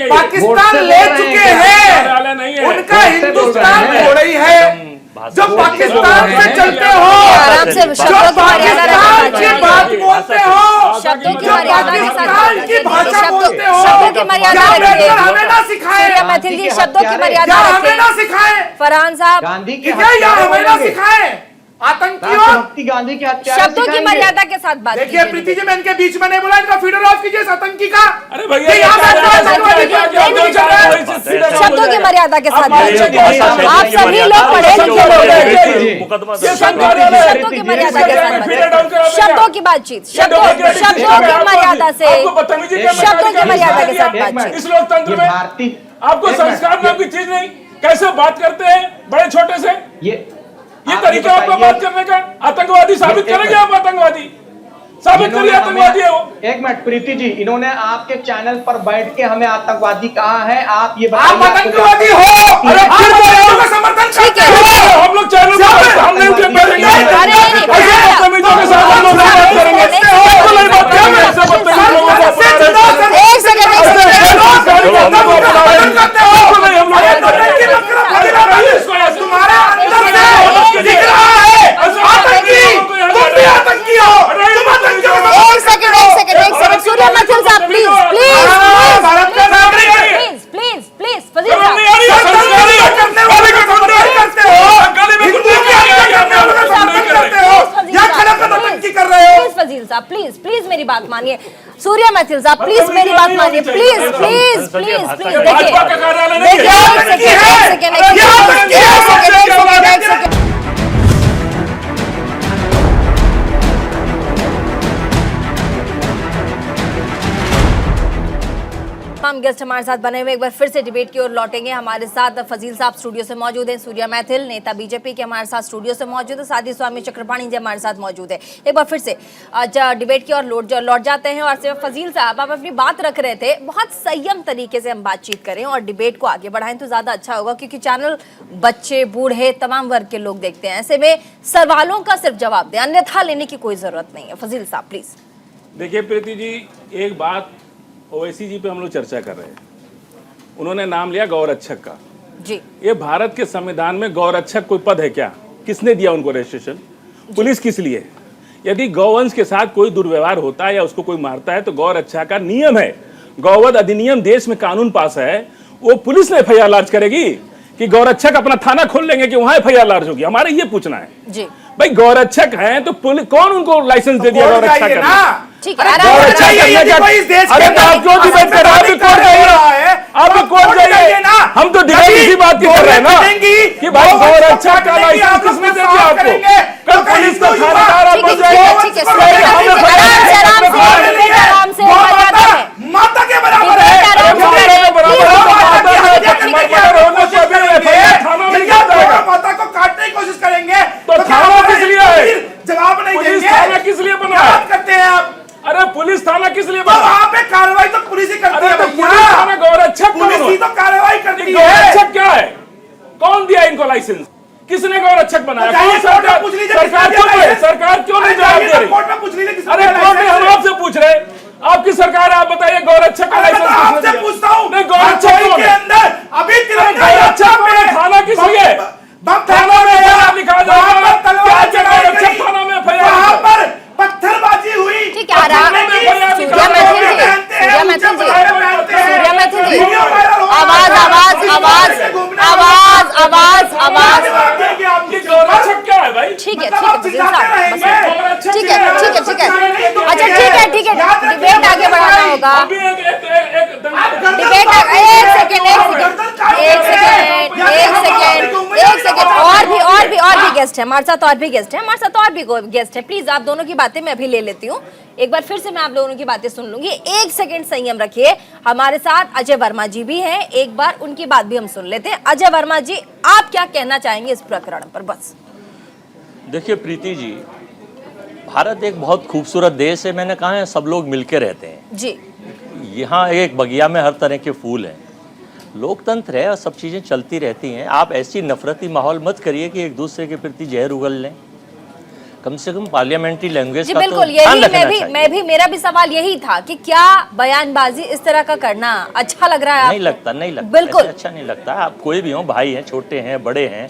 पाकिस्तान ले चुके हैं, उनका हिंदुस्तान थोड़ा ही है। जो पाकिस्तान से चलते हो, आराम से जो पाकिस्तान की बात बोलते हो, शब्दों की जो मर्यादा के साथ पाकिस्तान की भाषा बोलते हो, शब्दों की मर्यादा क्या रखिए। हमें ना सिखाए, सूर्या मैथिल जी, शब्दों की मर्यादा क्या हमें रखिए। ना सिखाए, फरहान साहब, गांधी की क्या हत्या हमें ना बोलेंगे। सिखाए आतंकियों। राष्ट्रपति गांधी की हत्या शब्दों की मर्यादा के साथ बात देखिए कीजिए। प्रीति जी, मैं इनके बीच में नहीं बोला, इनका फीडर ऑफ कीजिए इस आतंकी का। अरे भैया, ये यहाँ बैठ रहा है, आतंकवादी का। शब्दों की मर्यादा के साथ बात कीजिए। भाषा आप शैली सभी की लोग पढ़े लिखे लोग हैं। मुकदमा शब्दों की मर्यादा के साथ बात, शब्दों की बातचीत, शब्दों की मर्यादा से, शब्दों की मर्यादा के साथ बातचीत। इस लोकतंत्र में भारतीय आपको संस्कार नाम की चीज नहीं, कैसे बात करते हैं बड़े छोटे से, ये तरीका आपका बात करने का। आतंकवादी साबित करेंगे आप, आतंकवादी साबित करिए आतंकवादी है वो। एक मिनट प्रीति जी, इन्होंने आपके चैनल पर बैठ के हमें आतंकवादी कहा है, आप ये आप आतंकवादी हो, अरे फिर बोलो का समर्थन करते हो। हम लोग चैनल पर हम नहीं उनके बैठेंगे, ऐसे बदतमीजों के साथ हम लोग बात करेंगे, बिल्कुल नहीं बात करेंगे, ऐसे बदतमीज लोगों को एक सेकंड तुम्हारे अंदर से दिख रहा है आतंकी, तुम भी आतंकी हो, तुम आतंकी हो। एक सेकंड सूर्या मैथिल साहब, प्लीज भारत का नागरिक है, प्लीज फजील साहब, करने वाले का समर्थन करते हो, हिंदू की हत्या करने वाले का समर्थन करते हो, या खड़क आतंकी कर रहे हो। प्लीज फजील साहब, प्लीज मेरी बात मानिए। सूर्या मैथिल साहब, प्लीज मेरी बात मानिए, प्लीज भाजपा का कार्यालय नहीं है। तमाम गेस्ट हमारे साथ बने हुए, एक बार फिर से डिबेट की ओर लौटेंगे। हमारे साथ फजील साहब स्टूडियो से मौजूद हैं, सूर्या मैथिल नेता बीजेपी के हमारे साथ स्टूडियो से मौजूद है, साथ ही स्वामी चक्रपाणी जी हमारे साथ मौजूद है। एक बार फिर से आज डिबेट की ओर लौट जाते हैं। और सिर्फ फजील साहब, आप अपनी बात रख रहे थे, बहुत संयम तरीके से हम बातचीत करें और डिबेट को आगे बढ़ाएं तो ज्यादा अच्छा होगा, क्योंकि चैनल बच्चे बूढ़े तमाम वर्ग के लोग देखते हैं। ऐसे में सवालों का सिर्फ जवाब दें, अन्यथा लेने की कोई जरूरत नहीं है। फजील साहब प्लीज। देखिए प्रीति जी, एक बात ओवैसी जी पे हम लोग चर्चा कर रहे हैं, उन्होंने नाम लिया गौरक्षक का जी। ये भारत के संविधान में गौरक्षक कोई पद है क्या? किसने दिया उनको रजिस्ट्रेशन? पुलिस किस लिए? यदि गौवंश के साथ कोई दुर्व्यवहार होता है या उसको कोई मारता है तो गौरक्षक का नियम है, गौवध अधिनियम देश में कानून पास है, वो पुलिस ने FIR लार्ज करेगी कि गौरक्षक अपना थाना खोल लेंगे कि वहां FIR लार्ज होगी? हमारे ये पूछना है जी। भाई गौरक्षक हैं तो कौन उनको लाइसेंस दे दिया गौरक्षक करने? ठीक है, अरे आप जो डिबेट कर रहे हैं, आप भी कोर्ट जाइए, आप भी कोर्ट जाइए। हम तो डिबेट इसी बात बात की कर रहे हैं ना करेंगी, कि भाई गौ वंश को गौरक्षा का काटने की लाइसेंस आप लोग किसने दे साफ दिया आपको? करेंगे, कल तो पुलिस का हिंदू युवा- थानेदार आप ठीक बन है, जाएंगे। ठीक है, गौ सुनिए, वंश को आराम से, आराम से, आराम से, माता है। माता के बराबर है। डिबेट आराम से माता के बराबर है, गौ माता की माता हत्या के करने बराबर की है, आप लोग होना कोशिश चाहिए, करेंगे। FIR थाना में यदि क्या आप गौ जाएगा? माता को काटने की कोशिश करेंगे तो क्या थाना हमारे किस लिए है? वीर जवाब नहीं पुलिस देंगे। थाना किस लिए बना क्या है? बात करते हैं आप? अरे पुलिस थाना किस लिए तो बना? वहाँ पे कार्रवाई तो पुलिस ही करती अरे है तो भैया। पुलिस थाना गौरक्षक कौन पुलिस है? ही तो कार्रवाई ये करती है। गौरक्षक क्या है? कौन दिया इनको लाइसेंस? किसने गौरक्षक बनाया? जाइए कौन कोर्ट में सरकार? पूछ लीजिए सरकार किसने क्यों दिया नहीं? लाइसेंस? सरकार क्यों नहीं अरे जवाब जाइए दे तो रही? कोर्ट में पूछ लीजिए किसने अरे दिया कोर्ट में हम लाइसेंस? आपसे पूछ रहे, आपकी सरकार है, आप बताइए गौरक्षक का अरे मैं लाइसेंस तो किसने आपसे दिया? पूछता हूँ नहीं, गौरक्षक रसोई कौन के है? अंदर अभी तिरंगा गौरक्षक यात्रा कौन है? पे थाना किस बम- लिए? बम थाना फेंका में गया, बयान लिखा जाएगा। वहाँ पर तलवार क्या चलाई गौरक्षक गई, थाना में FIR वहाँ लिखा? पर पत्थरबाजी हुई। ठीक है, आराम पत्थर की- सूर्या मैथिल जी, सूर्या मैथिल जी, सूर्या मैथिल जी, आवाज आवाज आवाज आवाज आवाज आवाज ये गौरक्षक क्या है भाई? ठीक है, वजीर साहब, बस ठीक है, ठीक है, ठीक है, अच्छा ठीक है, डिबेट आगे बढ़ाना होगा। अभी एक डिबेट एक सेकेंड और भी गेस्ट है हमारे साथ, और भी गेस्ट है। प्लीज आप दोनों की बातें मैं अभी ले लेती हूँ, एक बार फिर से मैं आप दोनों की बातें सुन लूंगी। एक सेकेंड संयम रखिए। हमारे साथ अजय वर्मा जी भी हैं, एक बार उनकी बात भी हम सुन लेते हैं। अजय वर्मा जी, आप क्या कहना चाहेंगे इस प्रकरण पर? बस देखिए प्रीति जी, भारत एक बहुत खूबसूरत देश है, मैंने कहा है सब लोग मिलके रहते हैं जी, यहाँ एक बगिया में हर तरह के फूल हैं, लोकतंत्र है और सब चीज़ें चलती रहती हैं। आप ऐसी नफरती माहौल मत करिए कि एक दूसरे के प्रति जहर उगल लें। कम से कम पार्लियामेंट्री लैंग्वेज जी का बिल्कुल, तो ध्यान रखना चाहिए। मेरा भी सवाल यही था कि क्या बयानबाजी इस तरह का करना अच्छा लग रहा है नहीं आपको? लगता, नहीं लगता, बिल्कुल ऐसे अच्छा नहीं लगता। आप कोई भी हो, भाई हैं, छोटे हैं, बड़े हैं,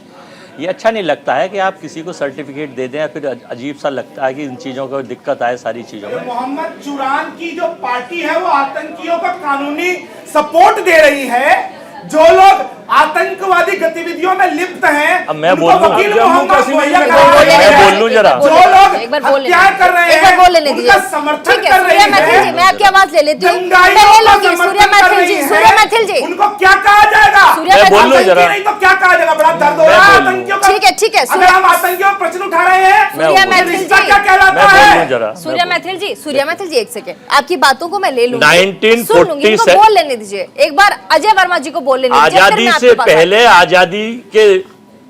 ये अच्छा नहीं लगता है कि आप किसी को सर्टिफिकेट दे दें या फिर अजीब सा लगता है कि इन चीज़ों को दिक्कत आए सारी चीज़ों में। मोहम्मद चुरान की जो पार्टी है वो आतंकियों को कानूनी सपोर्ट दे रही है। जो लोग आतंकवादी गतिविधियों में लिप्त हैं, अब मैं उनको बोल लूं? वकील जम्मू मोहम्मद कश्मीर मुहैया में करा रहे हैं। मैं बोल लूं जरा? जो लोग एक बार बोल लेने हत्याएं कर रहे एक बार बोल लेने हैं, दीजिए। उनका समर्थन ठीक है, कर सूर्या रही मैथिल जी, है। मैं आपकी आवाज ले लेती हूँ। दंगाइयों मैं ले का लूंगी। समर्थन सूर्या कर मैथिल रही जी, है। सूर्या मैथिल जी, उनको क्या कहा जाएगा? सूर्या मैं बोल लूं मैथिल जरा? नहीं तो क्या कहा जाएगा? बड़ा दर्द हो रहा है मैं बोल लूं। आतंकियों का। ठीक है, अगर हम आतंकियों पर प्रश्न उठा रहे हैं, मैं सूर्या बोल- मैथिल रिश्ता जी, क्या कहलाता मैं बोल लूं है? जरा? सूर्या मैथिल जी, सूर्या मैथिल जी, एक सेकेंड, आपकी बातों को मैं ले लूंगी, 1947 सुन लूंगी, इनको बोल लेने दीजिए। एक बार अजय वर्मा जी को बोल लेने दीजिए, फिर आजादी मैं से आपके पास पहले आजादी के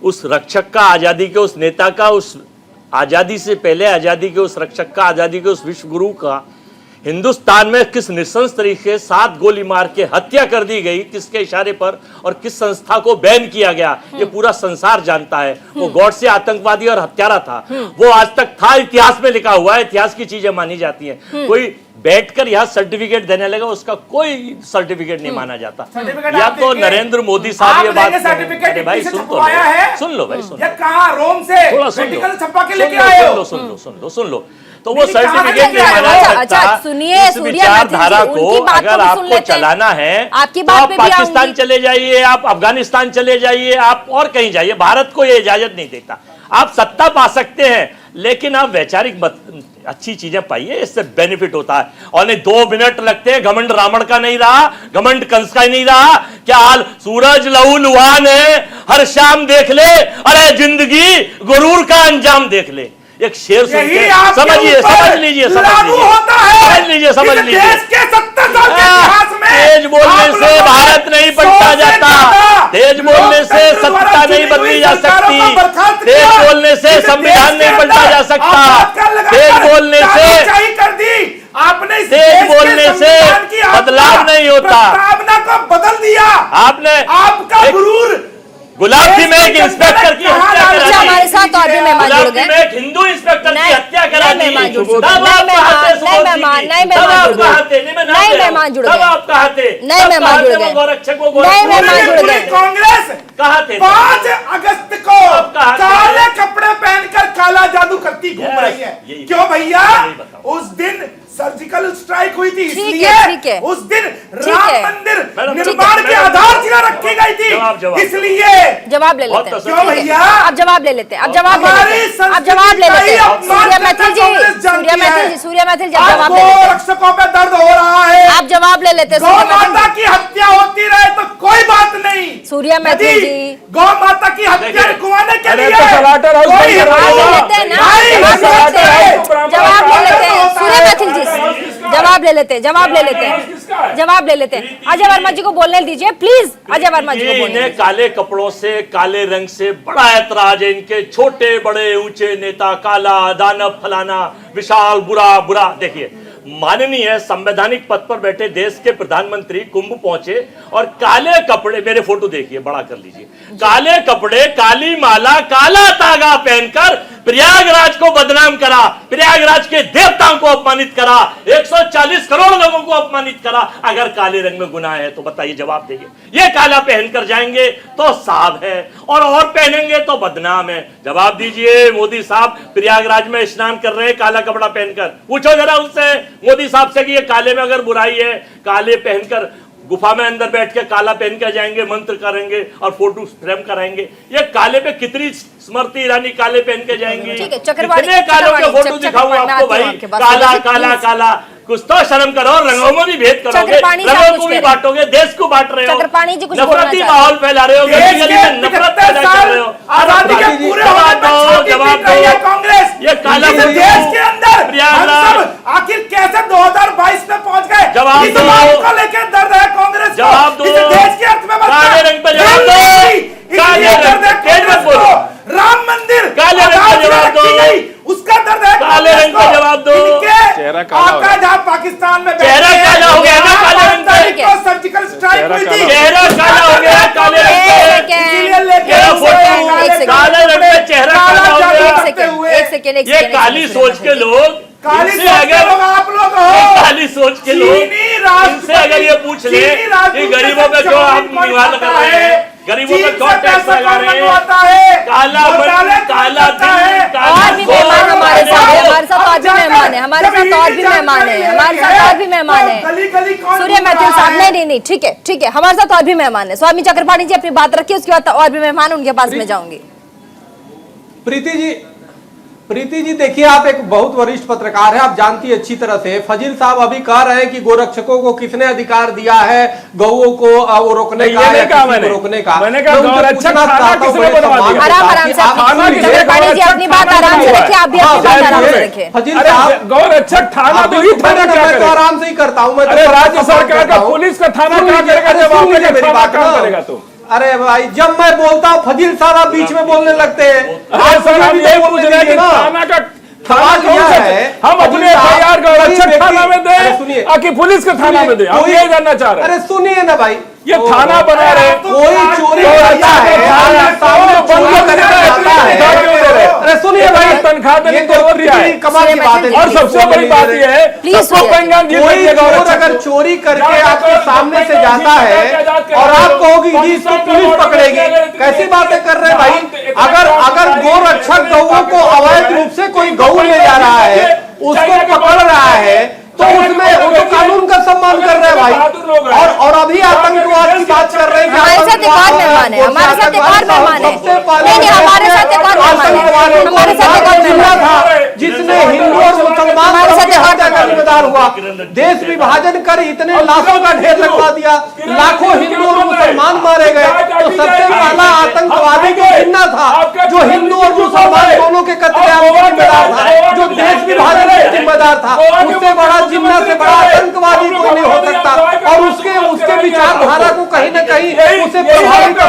उस रक्षक का, आजादी के उस नेता का, उस आजादी से पहले आजादी के उस रक्षक का, आजादी के उस विश्व गुरु का हिंदुस्तान में किस नृशंस तरीके 7 गोली मार के हत्या कर दी गई, किसके इशारे पर और किस संस्था को बैन किया गया, ये पूरा संसार जानता है। वो गॉड से आतंकवादी और हत्यारा था, वो आज तक था, इतिहास में लिखा हुआ है, इतिहास की चीजें मानी जाती हैं। कोई बैठकर यहाँ सर्टिफिकेट देने लगा, उसका कोई सर्टिफिकेट नहीं माना जाता। सर्टिफिकेट या आप तो देंगे? नरेंद्र मोदी साहब ये आप बात देंगे सर्टिफिकेट? अरे भाई किसी से सुन तो छपवाया है? लो, सुन लो भाई, सुन या लो, कहाँ रोम से थोड़ा सुन लो, मेडिकल छपा के सुन लेके लो, आए सुन हो? लो, सुन लो, सुन लो, सुन लो। तो वो नहीं, कहाँ सर्टिफिकेट लेके नहीं आए हो? माना अच्छा, सकता। सुनिए, इस सूर्या विचारधारा मैथिल जी, को उनकी बात को अगर भी सुन आपको लेते हैं। चलाना है आपकी तो बात आप पे भी पाकिस्तान आऊंगी। चले जाइए, आप अफगानिस्तान चले जाइए, आप और कहीं जाइए, भारत को ये इजाजत नहीं देता। आप सत्ता पा सकते हैं, लेकिन आप वैचारिक अच्छी चीजें पाइए, इससे बेनिफिट होता है। और नहीं 2 मिनट लगते हैं, घमंड रावण का नहीं रहा, घमंड कंस का ही नहीं रहा। क्या हाल, सूरज लहू लुहान है, हर शाम देख ले, अरे जिंदगी गुरूर का अंजाम देख ले। एक शेर सुन के समझिए, समझ लीजिए, समझ लीजिए, समझ लीजिए। देश के 70 साल के इतिहास में तेज बोलने से भारत नहीं पलटा जाता, तेज बोलने से सत्ता नहीं बदली जा सकती, तेज बोलने से संविधान नहीं पलटा जा सकता, तेज बोलने से कर दी आपने, तेज बोलने से बदलाव नहीं होता। प्रस्तावना को बदल दिया आपने आपका गुरूर गुलाब सिंह में एक इंस्पेक्टर की हत्या करा दी। हमारे साथ और भी मेहमान जुड़ गुलाब गए। सिंह में एक हिंदू इंस्पेक्टर की हत्या करा दी। मेहमान जुड़ गए। तब आप कहाँ थे? नहीं सुबोध जी की? तब आप जुड़ कहाँ गए। थे? नहीं, मैं नाम नहीं ले रहा हूं। मेहमान जुड़ तब गए। आप कहाँ थे? नहीं तब मेहमान कहाँ जुड़ थे? गए। वो गोरक्षक, वो नहीं गोरक्षक मेहमान जुड़ पूरी गए। कांग्रेस कहाँ थे? 5 अगस्त को अब कहाँ थे? काले कपड़े पहनकर काला जादू करती घूम Yes, रही है। यही क्यों भैया? यही बताओ। उस दिन सर्जिकल स्ट्राइक हुई थी, ठीक है, इसलिए ठीक है। उस दिन ठीक राम है। मंदिर मैडम, निर्माण ठीक की है, आधारशिला रखी गई थी, जवाब। इसलिए जवाब ले लेते हैं। बहुत क्यों ठीक है, भैया? आप जवाब ले लेते हैं, आप जवाब ले हमारी लेते हैं, आप जवाब ले लेते हैं। संस्कृति का ही सूर्या मैथिल जी, कांग्रेस जानती सूर्या मैथिल है। जी, सूर्या मैथिल जी, आप आज जवाब ले लेते हैं। रक्षकों पे दर्द हो रहा है। आप जवाब ले लेते हैं गौ सूर्या मैथिल माता जी। की हत्या होती रहे तो कोई बात नहीं। सूर्या मैथिल यदि जी। गौ माता की हत्या रुकवाने के लिए सलाटर हाउस कोई लेते हैं ना, जवाब ले लेते हैं सूर्य मैथिल जी से। जवाब ले लेते हैं अजय वर्मा जी को बोलने दीजिए प्लीज। अजय वर्मा जी को बोलने इन्हें काले कपड़ों से, काले रंग से बड़ा ऐतराज है। इनके छोटे बड़े ऊंचे नेता, काला दानव फलाना विशाल बुरा। देखिए, माननीय संवैधानिक पद पर बैठे देश के प्रधानमंत्री कुंभ पहुंचे और काले कपड़े, मेरे फोटो देखिए, बड़ा कर लीजिए, काले कपड़े, काली माला, काला तागा पहनकर प्रयागराज को बदनाम करा, प्रयागराज के देवताओं को अपमानित करा, 140 करोड़ लोगों को अपमानित करा। अगर काले रंग में गुनाह है तो बताइए, जवाब देंगे। ये काला पहनकर जाएंगे तो साफ है और पहनेंगे तो बदनाम है। जवाब दीजिए। मोदी साहब प्रयागराज में स्नान कर रहे हैं काला कपड़ा पहनकर, पूछो जरा उनसे, मोदी साहब से कि ये काले में अगर बुराई है, काले पहनकर गुफा में अंदर बैठ के काला पहन के जाएंगे, मंत्र करेंगे और फोटो फ्रेम कराएंगे। ये काले पे कितनी स्मृति ईरानी काले पहन के जाएंगी। कितने कालों के फोटो दिखाऊं आपको भाई, काला काला काला। कुछ तो शर्म करो, रंगों में भी भेद करोगे, रंगों को भी बांटोगे, देश को बांट रहे हो, नफरती माहौल फैला रहे हो, गली गली में नफरत पैदा कर रहे हो। आजादी के पूरे जवाब दो कांग्रेस ये काला देश के अंदर प्रयागराज आखिर कैसे 2022 में पहुंच गए? जवाब दो। को लेकर दर्द है कांग्रेस को, जवाब दो। इस देश की अर्थव्यवस्था, काले रंग पे जवाब दो। काले रंग पे कांग्रेस को, राम मंदिर काले रंग पे जवाब दो। उसका दर्द है काले रंग पे जवाब दो। चेहरा काला हो गया। जहां पाकिस्तान में चेहरा काला हो गया ना काले रंग पे, सर्जिकल स्ट्राइक हुई थी, चेहरा काला हो गया काले रंग पे, इसीलिए लेके ये फोटो काले रंग पे चेहरा काला हो गया। एक सेकेंड ये काली सोच के लोग, काली इनसे सोच के अगर लोग आप लोग हो, ये काली सोच के लोग, चीनी राष्ट्रपति, इनसे अगर ये पूछ ले कि गरीबों पे क्यों हम निवारण कर रहे हैं, गरीबों पे क्यों टैक्स लगा रहे हैं, काला काला और भी मेहमान हमारे साथ है, हमारे साथ और भी मेहमान है, हमारे साथ और भी मेहमान है, हमारे साथ और भी मेहमान है। सूर्य मैथिल साहब, नहीं, ठीक है, हमारे साथ और भी मेहमान है। स्वामी चक्रपाणी जी अपनी बात रखिए, उसके बाद और भी मेहमान उनके पास में जाऊंगी। प्रीति जी देखिए, आप एक बहुत वरिष्ठ पत्रकार हैं, आप जानती है अच्छी तरह से। फजील साहब अभी कह रहे हैं कि गोरक्षकों को किसने अधिकार दिया है गौओं को वो रोकने का, मैंने कहा मैंने कहा गौरक्षक खाना किसने बनवा दिया? आराम से चक्रपाणी जी अपनी बात आराम से रखिए, आप भी अपनी बात आराम से रखिए। फजील साहब, गौरक्षक थाना तो ही थाना क्या मैं तो आराम से ही करता हूँ। मैं अरे राज्य सरकार का पुलिस का थाना क्या करेगा जब आपने मेरी बात काम करेगा तो? अरे भाई, जब मैं बोलता हूँ फजील साहब आप बीच में बोलने लगते हैं। अरे सर, हम यही पूछ रहे हैं कि थाना का सवाल यह है, हम अपने FIR गौरक्षक थाना में दें कि पुलिस के थाना में दें? हम ये जानना चाह रहे हैं। अरे सुनिए ना भाई, ये थाना बना रहे, कोई चोरी करता है, अरे सुनिए भाई, तनख्वाह देने की जरूरत क्या है? कमाल की बात है। और सबसे बड़ी बात यह है, सबको पैंगान दी कोई चोर अगर चोरी करके आपके सामने से जाता है और आप कहोगे कि इसको पुलिस पकड़ेगी, कैसी बातें कर रहे हैं भाई? अगर गोरक्षक गौओं को अवैध रूप से कोई गौ ले जा रहा है, उसको पकड़ रहा है, तो उसमें वो तो कानून का सम्मान कर रहे हैं भाई। और अभी आतंकवाद की बात कर रहे हैं। हमारे साथ एक और मेहमान है, हमारे साथ एक और मेहमान है, नहीं हमारे साथ एक और मेहमान है, हमारे साथ एक और मेहमान था जिसने हिंदू और मुसलमान हत्या का जिम्मेदार हुआ, देश विभाजन कर इतने लाखों का ढेर लगवा दिया, लाखों हिंदू और मुसलमान मारे गए। तो सबसे पहला आतंकवादी जो जिन्ना था, जो हिंदू और मुसलमान दोनों के कत्लेआम का जिम्मेदार था, जो देश विभाजन का जिम्मेदार था, उससे बड़ा जिन्ना से बड़ा आतंकवादी कोई नहीं हो सकता। और उसके विचारधारा को कहीं न कहीं उसे प्रभावित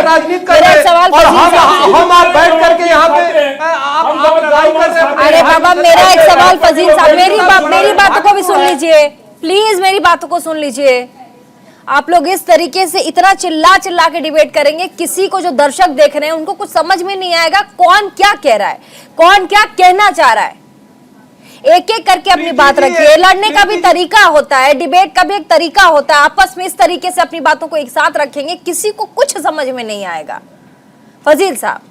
राजनीति कर रहे हैं। और हम आप बैठ करके यहाँ पे अरे बाबा, मेरा एक सवाल फजील साहब, मेरी बातों को भी सुन लीजिए प्लीज, मेरी बातों को सुन लीजिए। आप लोग इस तरीके से इतना चिल्ला के डिबेट करेंगे, किसी को जो दर्शक देख रहे हैं उनको कुछ समझ में नहीं आएगा कौन क्या कह रहा है, कौन क्या कहना चाह रहा है। एक एक करके अपनी बात रखिए। लड़ने का भी तरीका होता है, डिबेट का भी एक तरीका होता है। आपस में इस तरीके से अपनी बातों को एक साथ रखेंगे, किसी को कुछ समझ में नहीं आएगा। फजील साहब,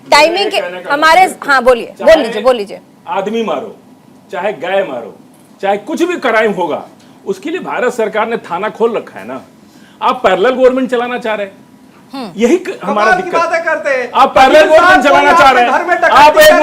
टाइमिंग के हमारे, हाँ बोलिए, बोल लीजिए। आदमी मारो, चाहे गाय मारो, चाहे कुछ भी क्राइम होगा, उसके लिए भारत सरकार ने थाना खोल रखा है ना। आप पैरेलल गवर्नमेंट चलाना चाह रहे हैं, यही हमारा दिक्कत करते हैं। आप पैरेलल गवर्नमेंट चलाना चाह रहे हैं। आप एक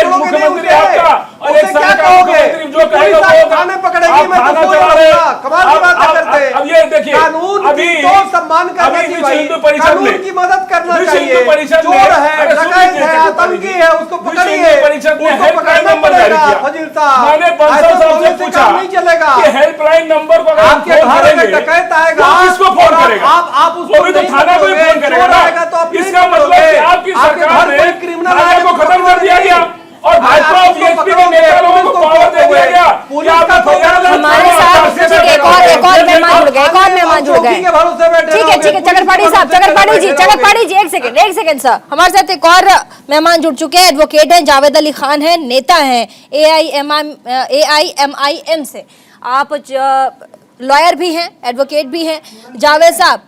मुख्यमंत्री आपका और एक सरकार जो कहेगा वो थाने पकड़ेगी, मैं तो बोल रहा हूं, कमाल की बात करते हैं। है। अब ये देखिए, कानून अभी की तो सम्मान करना अभी चाहिए विश्व भाई। हिंदू परिषद कानून में, की मदद करना विश्व चाहिए। हिंदू परिषद में, चोर है, अरे डकैत सुनिए, है, आतंकी है, उसको विश्व पकड़िए, हिंदू परिषद ने उसको हेल्पलाइन पकड़ना नंबर जारी पड़ेगा, किया। फजील साहब। मैंने बंसल ऐसे साहब बोलने से से पूछा काम नहीं चलेगा। कि हेल्पलाइन नंबर को अगर आपके फोन घर अगर करेंगे डकैत आएगा, तो किसको फोन और करेगा? आप उसको वो भी तो नहीं थाना को ही पकड़ोगे, फोन करेगा चोर ना। आएगा तो आप नहीं इसका मतलब पकड़ोगे। कि आपकी आपके सरकार घर कोई ने क्रिमिनल थाने आएगा को तो खत्म कर दिया पकड़ोगे गया नहीं। और भाजपा और बीएसपी के नेता लोगों को पावर दे दिया गया। पुलिस का तो हमारे साथ ठीक है, एक और मेहमान जुड़ गए, एक और मेहमान जुड़ गए। के भरोसे बैठे ठीक है, चकरपाणी साहब, चकरपाणी जी, एक सेकंड सर। हमारे साथ एक और मेहमान जुड़ चुके हैं, एडवोकेट हैं, जावेद अली खान हैं, नेता हैं AIMIM से। आप लॉयर भी हैं, एडवोकेट भी हैं। जावेद साहब,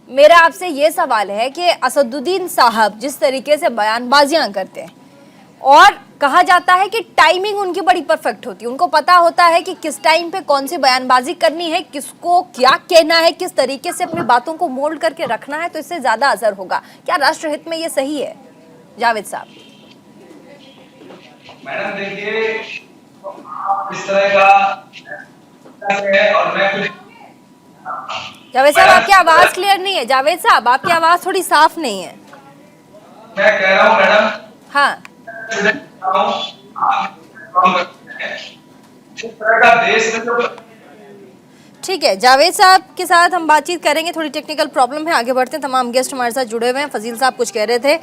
मेरा आपसे ये सवाल है कि असदुद्दीन साहब जिस तरीके से बयानबाजियां करते हैं और कहा जाता है कि टाइमिंग उनकी बड़ी परफेक्ट होती है, उनको पता होता है कि किस टाइम पे कौन सी बयानबाजी करनी है, किसको क्या कहना है, किस तरीके से अपनी बातों को मोल्ड करके रखना है तो इससे ज्यादा असर होगा। क्या राष्ट्रहित में ये सही है जावेद साहब? मैडम देखिए, इस तरह का है और मैं कुछ जावेद साहब आपकी आवाज क्लियर नहीं है। जावेद साहब आपकी आवाज थोड़ी साफ नहीं है। मैं कह रहा हूँ मैडम, हाँ, इस तरह का देश में जो ठीक है, जावेद साहब के साथ हम बातचीत करेंगे। थोड़ी टेक्निकल प्रॉब्लम है, आगे बढ़ते हैं। तमाम गेस्ट हमारे साथ जुड़े हुए हैं। फजील साहब कुछ कह रहे थे।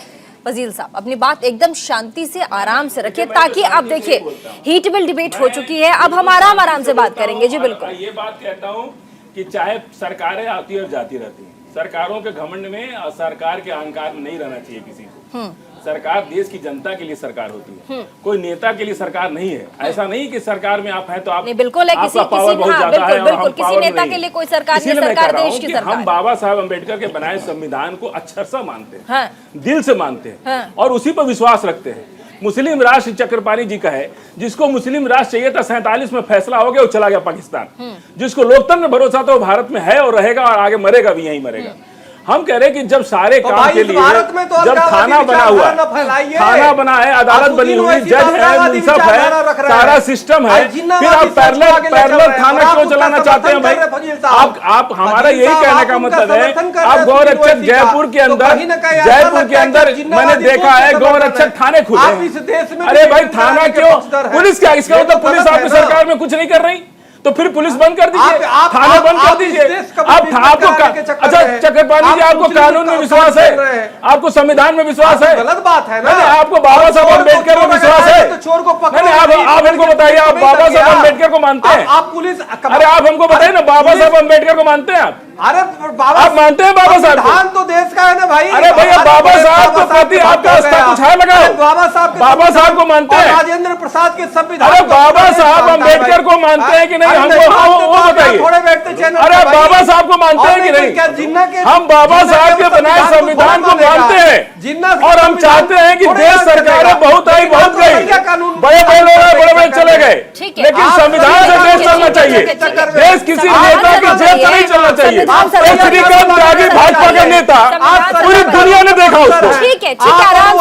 फजील साहब अपनी बात एकदम शांति से आराम से रखिए, ताकि आप देखिए हीटेबल डिबेट हो चुकी है, अब हम आराम से बात करेंगे। जी बिल्कुल, ये बात कहता हूँ कि चाहे सरकारें आती और जाती रहती हैं, सरकारों के घमंड में और सरकार के अहंकार में नहीं रहना चाहिए किसी को। सरकार देश की जनता के लिए सरकार होती है, कोई नेता के लिए सरकार नहीं है। ऐसा नहीं कि सरकार में आप हैं तो आप नहीं, बिल्कुल है, आपका पावर बहुत ज्यादा है और हम किसी पावर में नेता नहीं के है। लिए कोई सरकार नहीं, इसीलिए मैं सरकार कह रहा देश हूं की कि सरकार। हम बाबा साहब अम्बेडकर के बनाए संविधान को अक्षरशः मानते हैं, हाँ। दिल से मानते हैं, हाँ। और उसी पर विश्वास रखते हैं। मुस्लिम राष्ट्र चक्रपाणी जी का है, जिसको मुस्लिम राष्ट्र चाहिए था 47 में फैसला हो गया, वो चला गया पाकिस्तान। जिसको लोकतंत्र में भरोसा था वो भारत में है और रहेगा और आगे मरेगा भी यहीं मरेगा। हम कह रहे हैं कि जब सारे तो काम के लिए भारत में तो जब थाना बना हुआ, थाना बना है, अदालत बनी हुई, जज है, मुंसफ है, सारा सिस्टम है, फिर आप पैरेलल थाना क्यों चलाना चाहते हैं भाई? आप हमारा यही कहने का मतलब है, आप गौरक्षक जयपुर के अंदर मैंने देखा है गौरक्षक थाने खुले। अरे भाई थाना क्यों? पुलिस क्या? इसका मतलब पुलिस आपकी सरकार में कुछ नहीं कर रही, तो फिर पुलिस बंद कर दीजिए, थाना बंद कर दीजिए। आपको अच्छा चक्रपाणी जी, आपको कानून में विश्वास है, आपको संविधान में विश्वास है? गलत बात है ना। आपको बाबा साहब अम्बेडकर में विश्वास है? आप हमको बताइए, आप बाबा साहब अम्बेडकर को मानते हैं? आप पुलिस, अरे आप हमको बताइए ना, बाबा साहब अम्बेडकर को मानते हैं आप? अरे बाबा, आप मानते हैं बाबा साहब? संविधान तो देश का है ना भाई। अरे भैया, बाबा साहब के प्रति आपका आस्था कुछ है लगाओ। बाबा साहब को मानते हैं? राजेंद्र प्रसाद के संविधान। अरे बाबा साहब अम्बेडकर को मानते हैं कि नहीं? हमको वो बताइए। अरे बाबा साहब को मानते हैं कि नहीं? हम बाबा साहब के बनाए संविधान को मानते हैं और हम चाहते हैं कि देश सरकारें बहुत आई बहुत गई, बड़े बड़े लोग आए, बड़े बड़े चले गए, लेकिन संविधान से देश चलना चाहिए। देश किसी नेता की जेब से नहीं चलना चाहिए। श्रीकांत त्यागी भाजपा का नेता, पूरी दुनिया ने देखा उसको।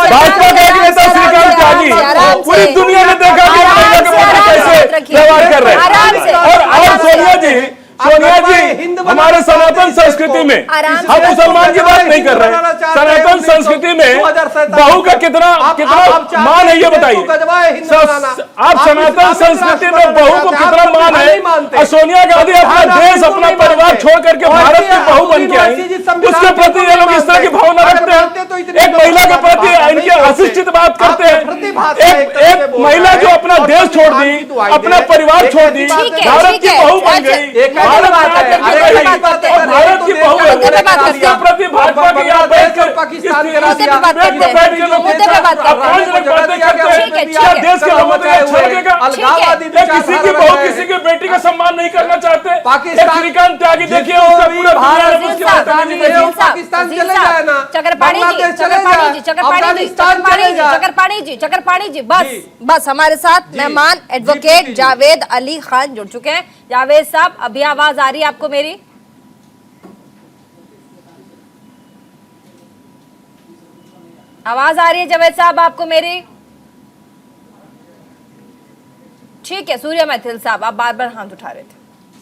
भाजपा का एक नेता श्रीकांत त्यागी, पूरी दुनिया ने देखा कि महिला के प्रति कैसे व्यवहार कर रहे हैं। और सोनिया जी हमारे सनातन संस्कृति में, हम मुसलमान की बात नहीं कर रहे, सनातन संस्कृति में बहू का कितना मान है ये बताइए। आप सनातन संस्कृति में बहू को कितना मान है? और सोनिया गांधी अपना देश, अपना परिवार छोड़ करके भारत की बहू बन के आई, उसके प्रति ये लोग इस तरह की भावना रखते हैं। एक महिला के प्रति इनके अशिक्षित बात करते हैं। एक महिला जो अपना देश छोड़ दी, अपना परिवार छोड़ दी, भारत की बहू बन गई, भारत की बहू उसके प्रति भाजपा के यहाँ बैठ कर देश के लोगों को अच्छा लगेगा? किसी की बहू, किसी की बेटी का सम्मान नहीं करना चाहते? श्रीकांत त्यागी देखिए, पाकिस्तान चले जाए ना, चक्रपाणी जी, बस हमारे साथ मेहमान एडवोकेट जावेद अली खान जुड़ चुके हैं। जावेद साहब, अभी आवाज आ रही है आपको मेरी? आवाज आ रही है जावेद साहब आपको मेरी? ठीक है, सूर्य मैथिल साहब, आप बार बार हाथ उठा रहे थे।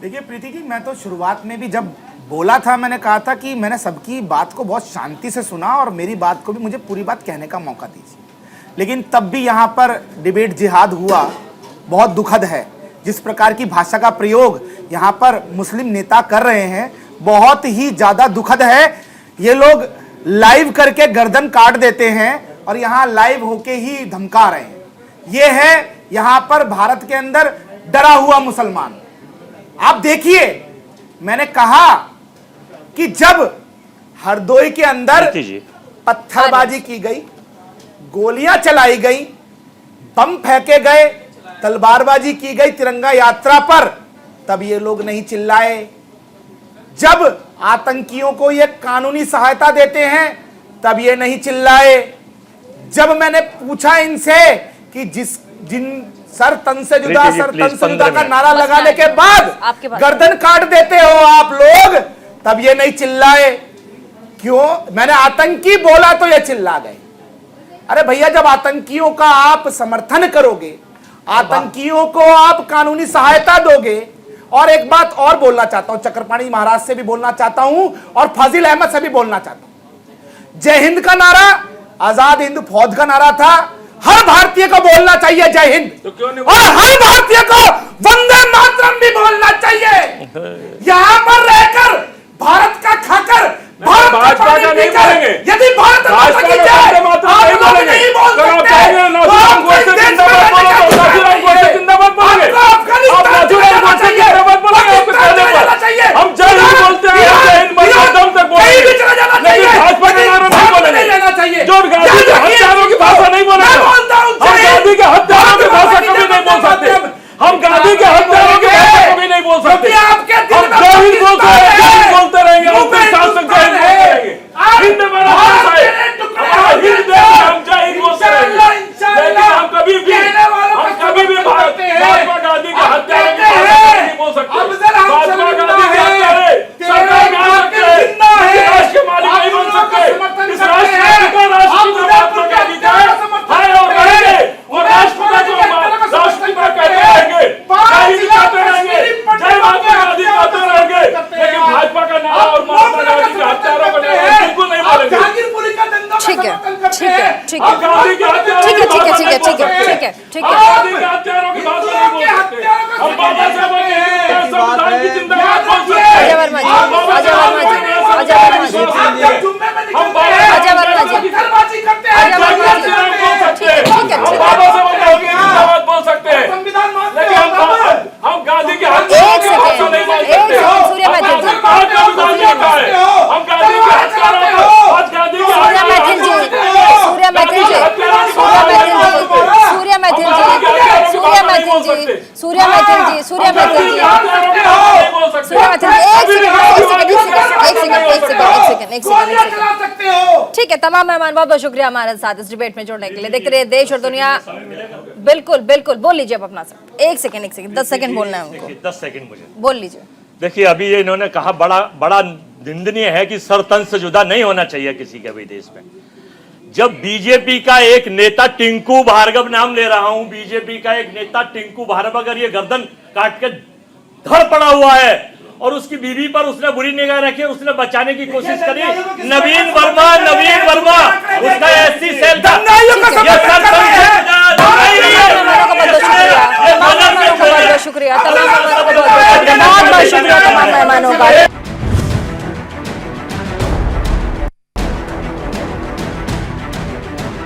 देखिए प्रीति जी, मैं तो शुरुआत में भी जब बोला था, मैंने कहा था कि मैंने सबकी बात को बहुत शांति से सुना और मेरी बात को भी मुझे पूरी बात कहने का मौका दीजिए। लेकिन तब भी यहाँ पर डिबेट जिहाद हुआ, बहुत दुखद है। जिस प्रकार की भाषा का प्रयोग यहाँ पर मुस्लिम नेता कर रहे हैं, बहुत ही ज़्यादा दुखद है। ये लोग लाइव करके गर्दन काट देते हैं और यहां लाइव होके ही धमका रहे हैं। यह है यहां पर भारत के अंदर डरा हुआ मुसलमान। आप देखिए, मैंने कहा कि जब हरदोई के अंदर पत्थरबाजी की गई, गोलियां चलाई गई, बम फेंके गए, तलवारबाजी की गई तिरंगा यात्रा पर, तब ये लोग नहीं चिल्लाए। जब आतंकियों को ये कानूनी सहायता देते हैं तब ये नहीं चिल्लाए। जब मैंने पूछा इनसे कि जिन सर तन से जुदा, सर तन से जुदा का नारा लगाने के बाद गर्दन काट देते हो आप लोग, तब ये नहीं चिल्लाए। क्यों? मैंने आतंकी बोला तो ये चिल्ला गए। अरे भैया, जब आतंकियों का आप समर्थन करोगे, आतंकियों को आप कानूनी सहायता दोगे, और एक बात और बोलना चाहता हूं, चक्रपाणी महाराज से भी बोलना चाहता हूं और फाजिल अहमद से भी बोलना चाहता हूं। जय हिंद का नारा आजाद हिंद फौज का नारा था। हर भारतीय को बोलना चाहिए जय हिंद, तो और हर भारतीय को वंदे मातरम भी बोलना चाहिए। यहां पर रहकर भारत का खाकर भारत भाजपा का नहीं बोलेंगे। यदि भारत माता की जय आप लोग नहीं बोल ठीक है। तमाम मेहमान बहुत बहुत शुक्रिया हमारे साथ इस डिबेट में जुड़ने के लिए। देखते रहिए देश और दुनिया। बिल्कुल बिल्कुल, बोल लीजिए अब अपना सब। एक सेकंड 10 सेकंड बोलना है उनको। 10 सेकंड मुझे बोल लीजिए। देखिए, अभी ये इन्होंने कहा बड़ा निंदनीय है कि सर तन से जुदा नहीं होना चाहिए किसी के भी देश में। जब बीजेपी का एक नेता टिंकू भार्गव, नाम ले रहा हूं, बीजेपी का एक नेता टिंकू भार्गव अगर ये गर्दन काट के धड़ पड़ा हुआ है और उसकी बीवी पर उसने बुरी निगाह रखी, उसने बचाने की कोशिश करी, नवीन वर्मा उसका एससी सेल था, शुक्रिया तमाम मेहमानों का।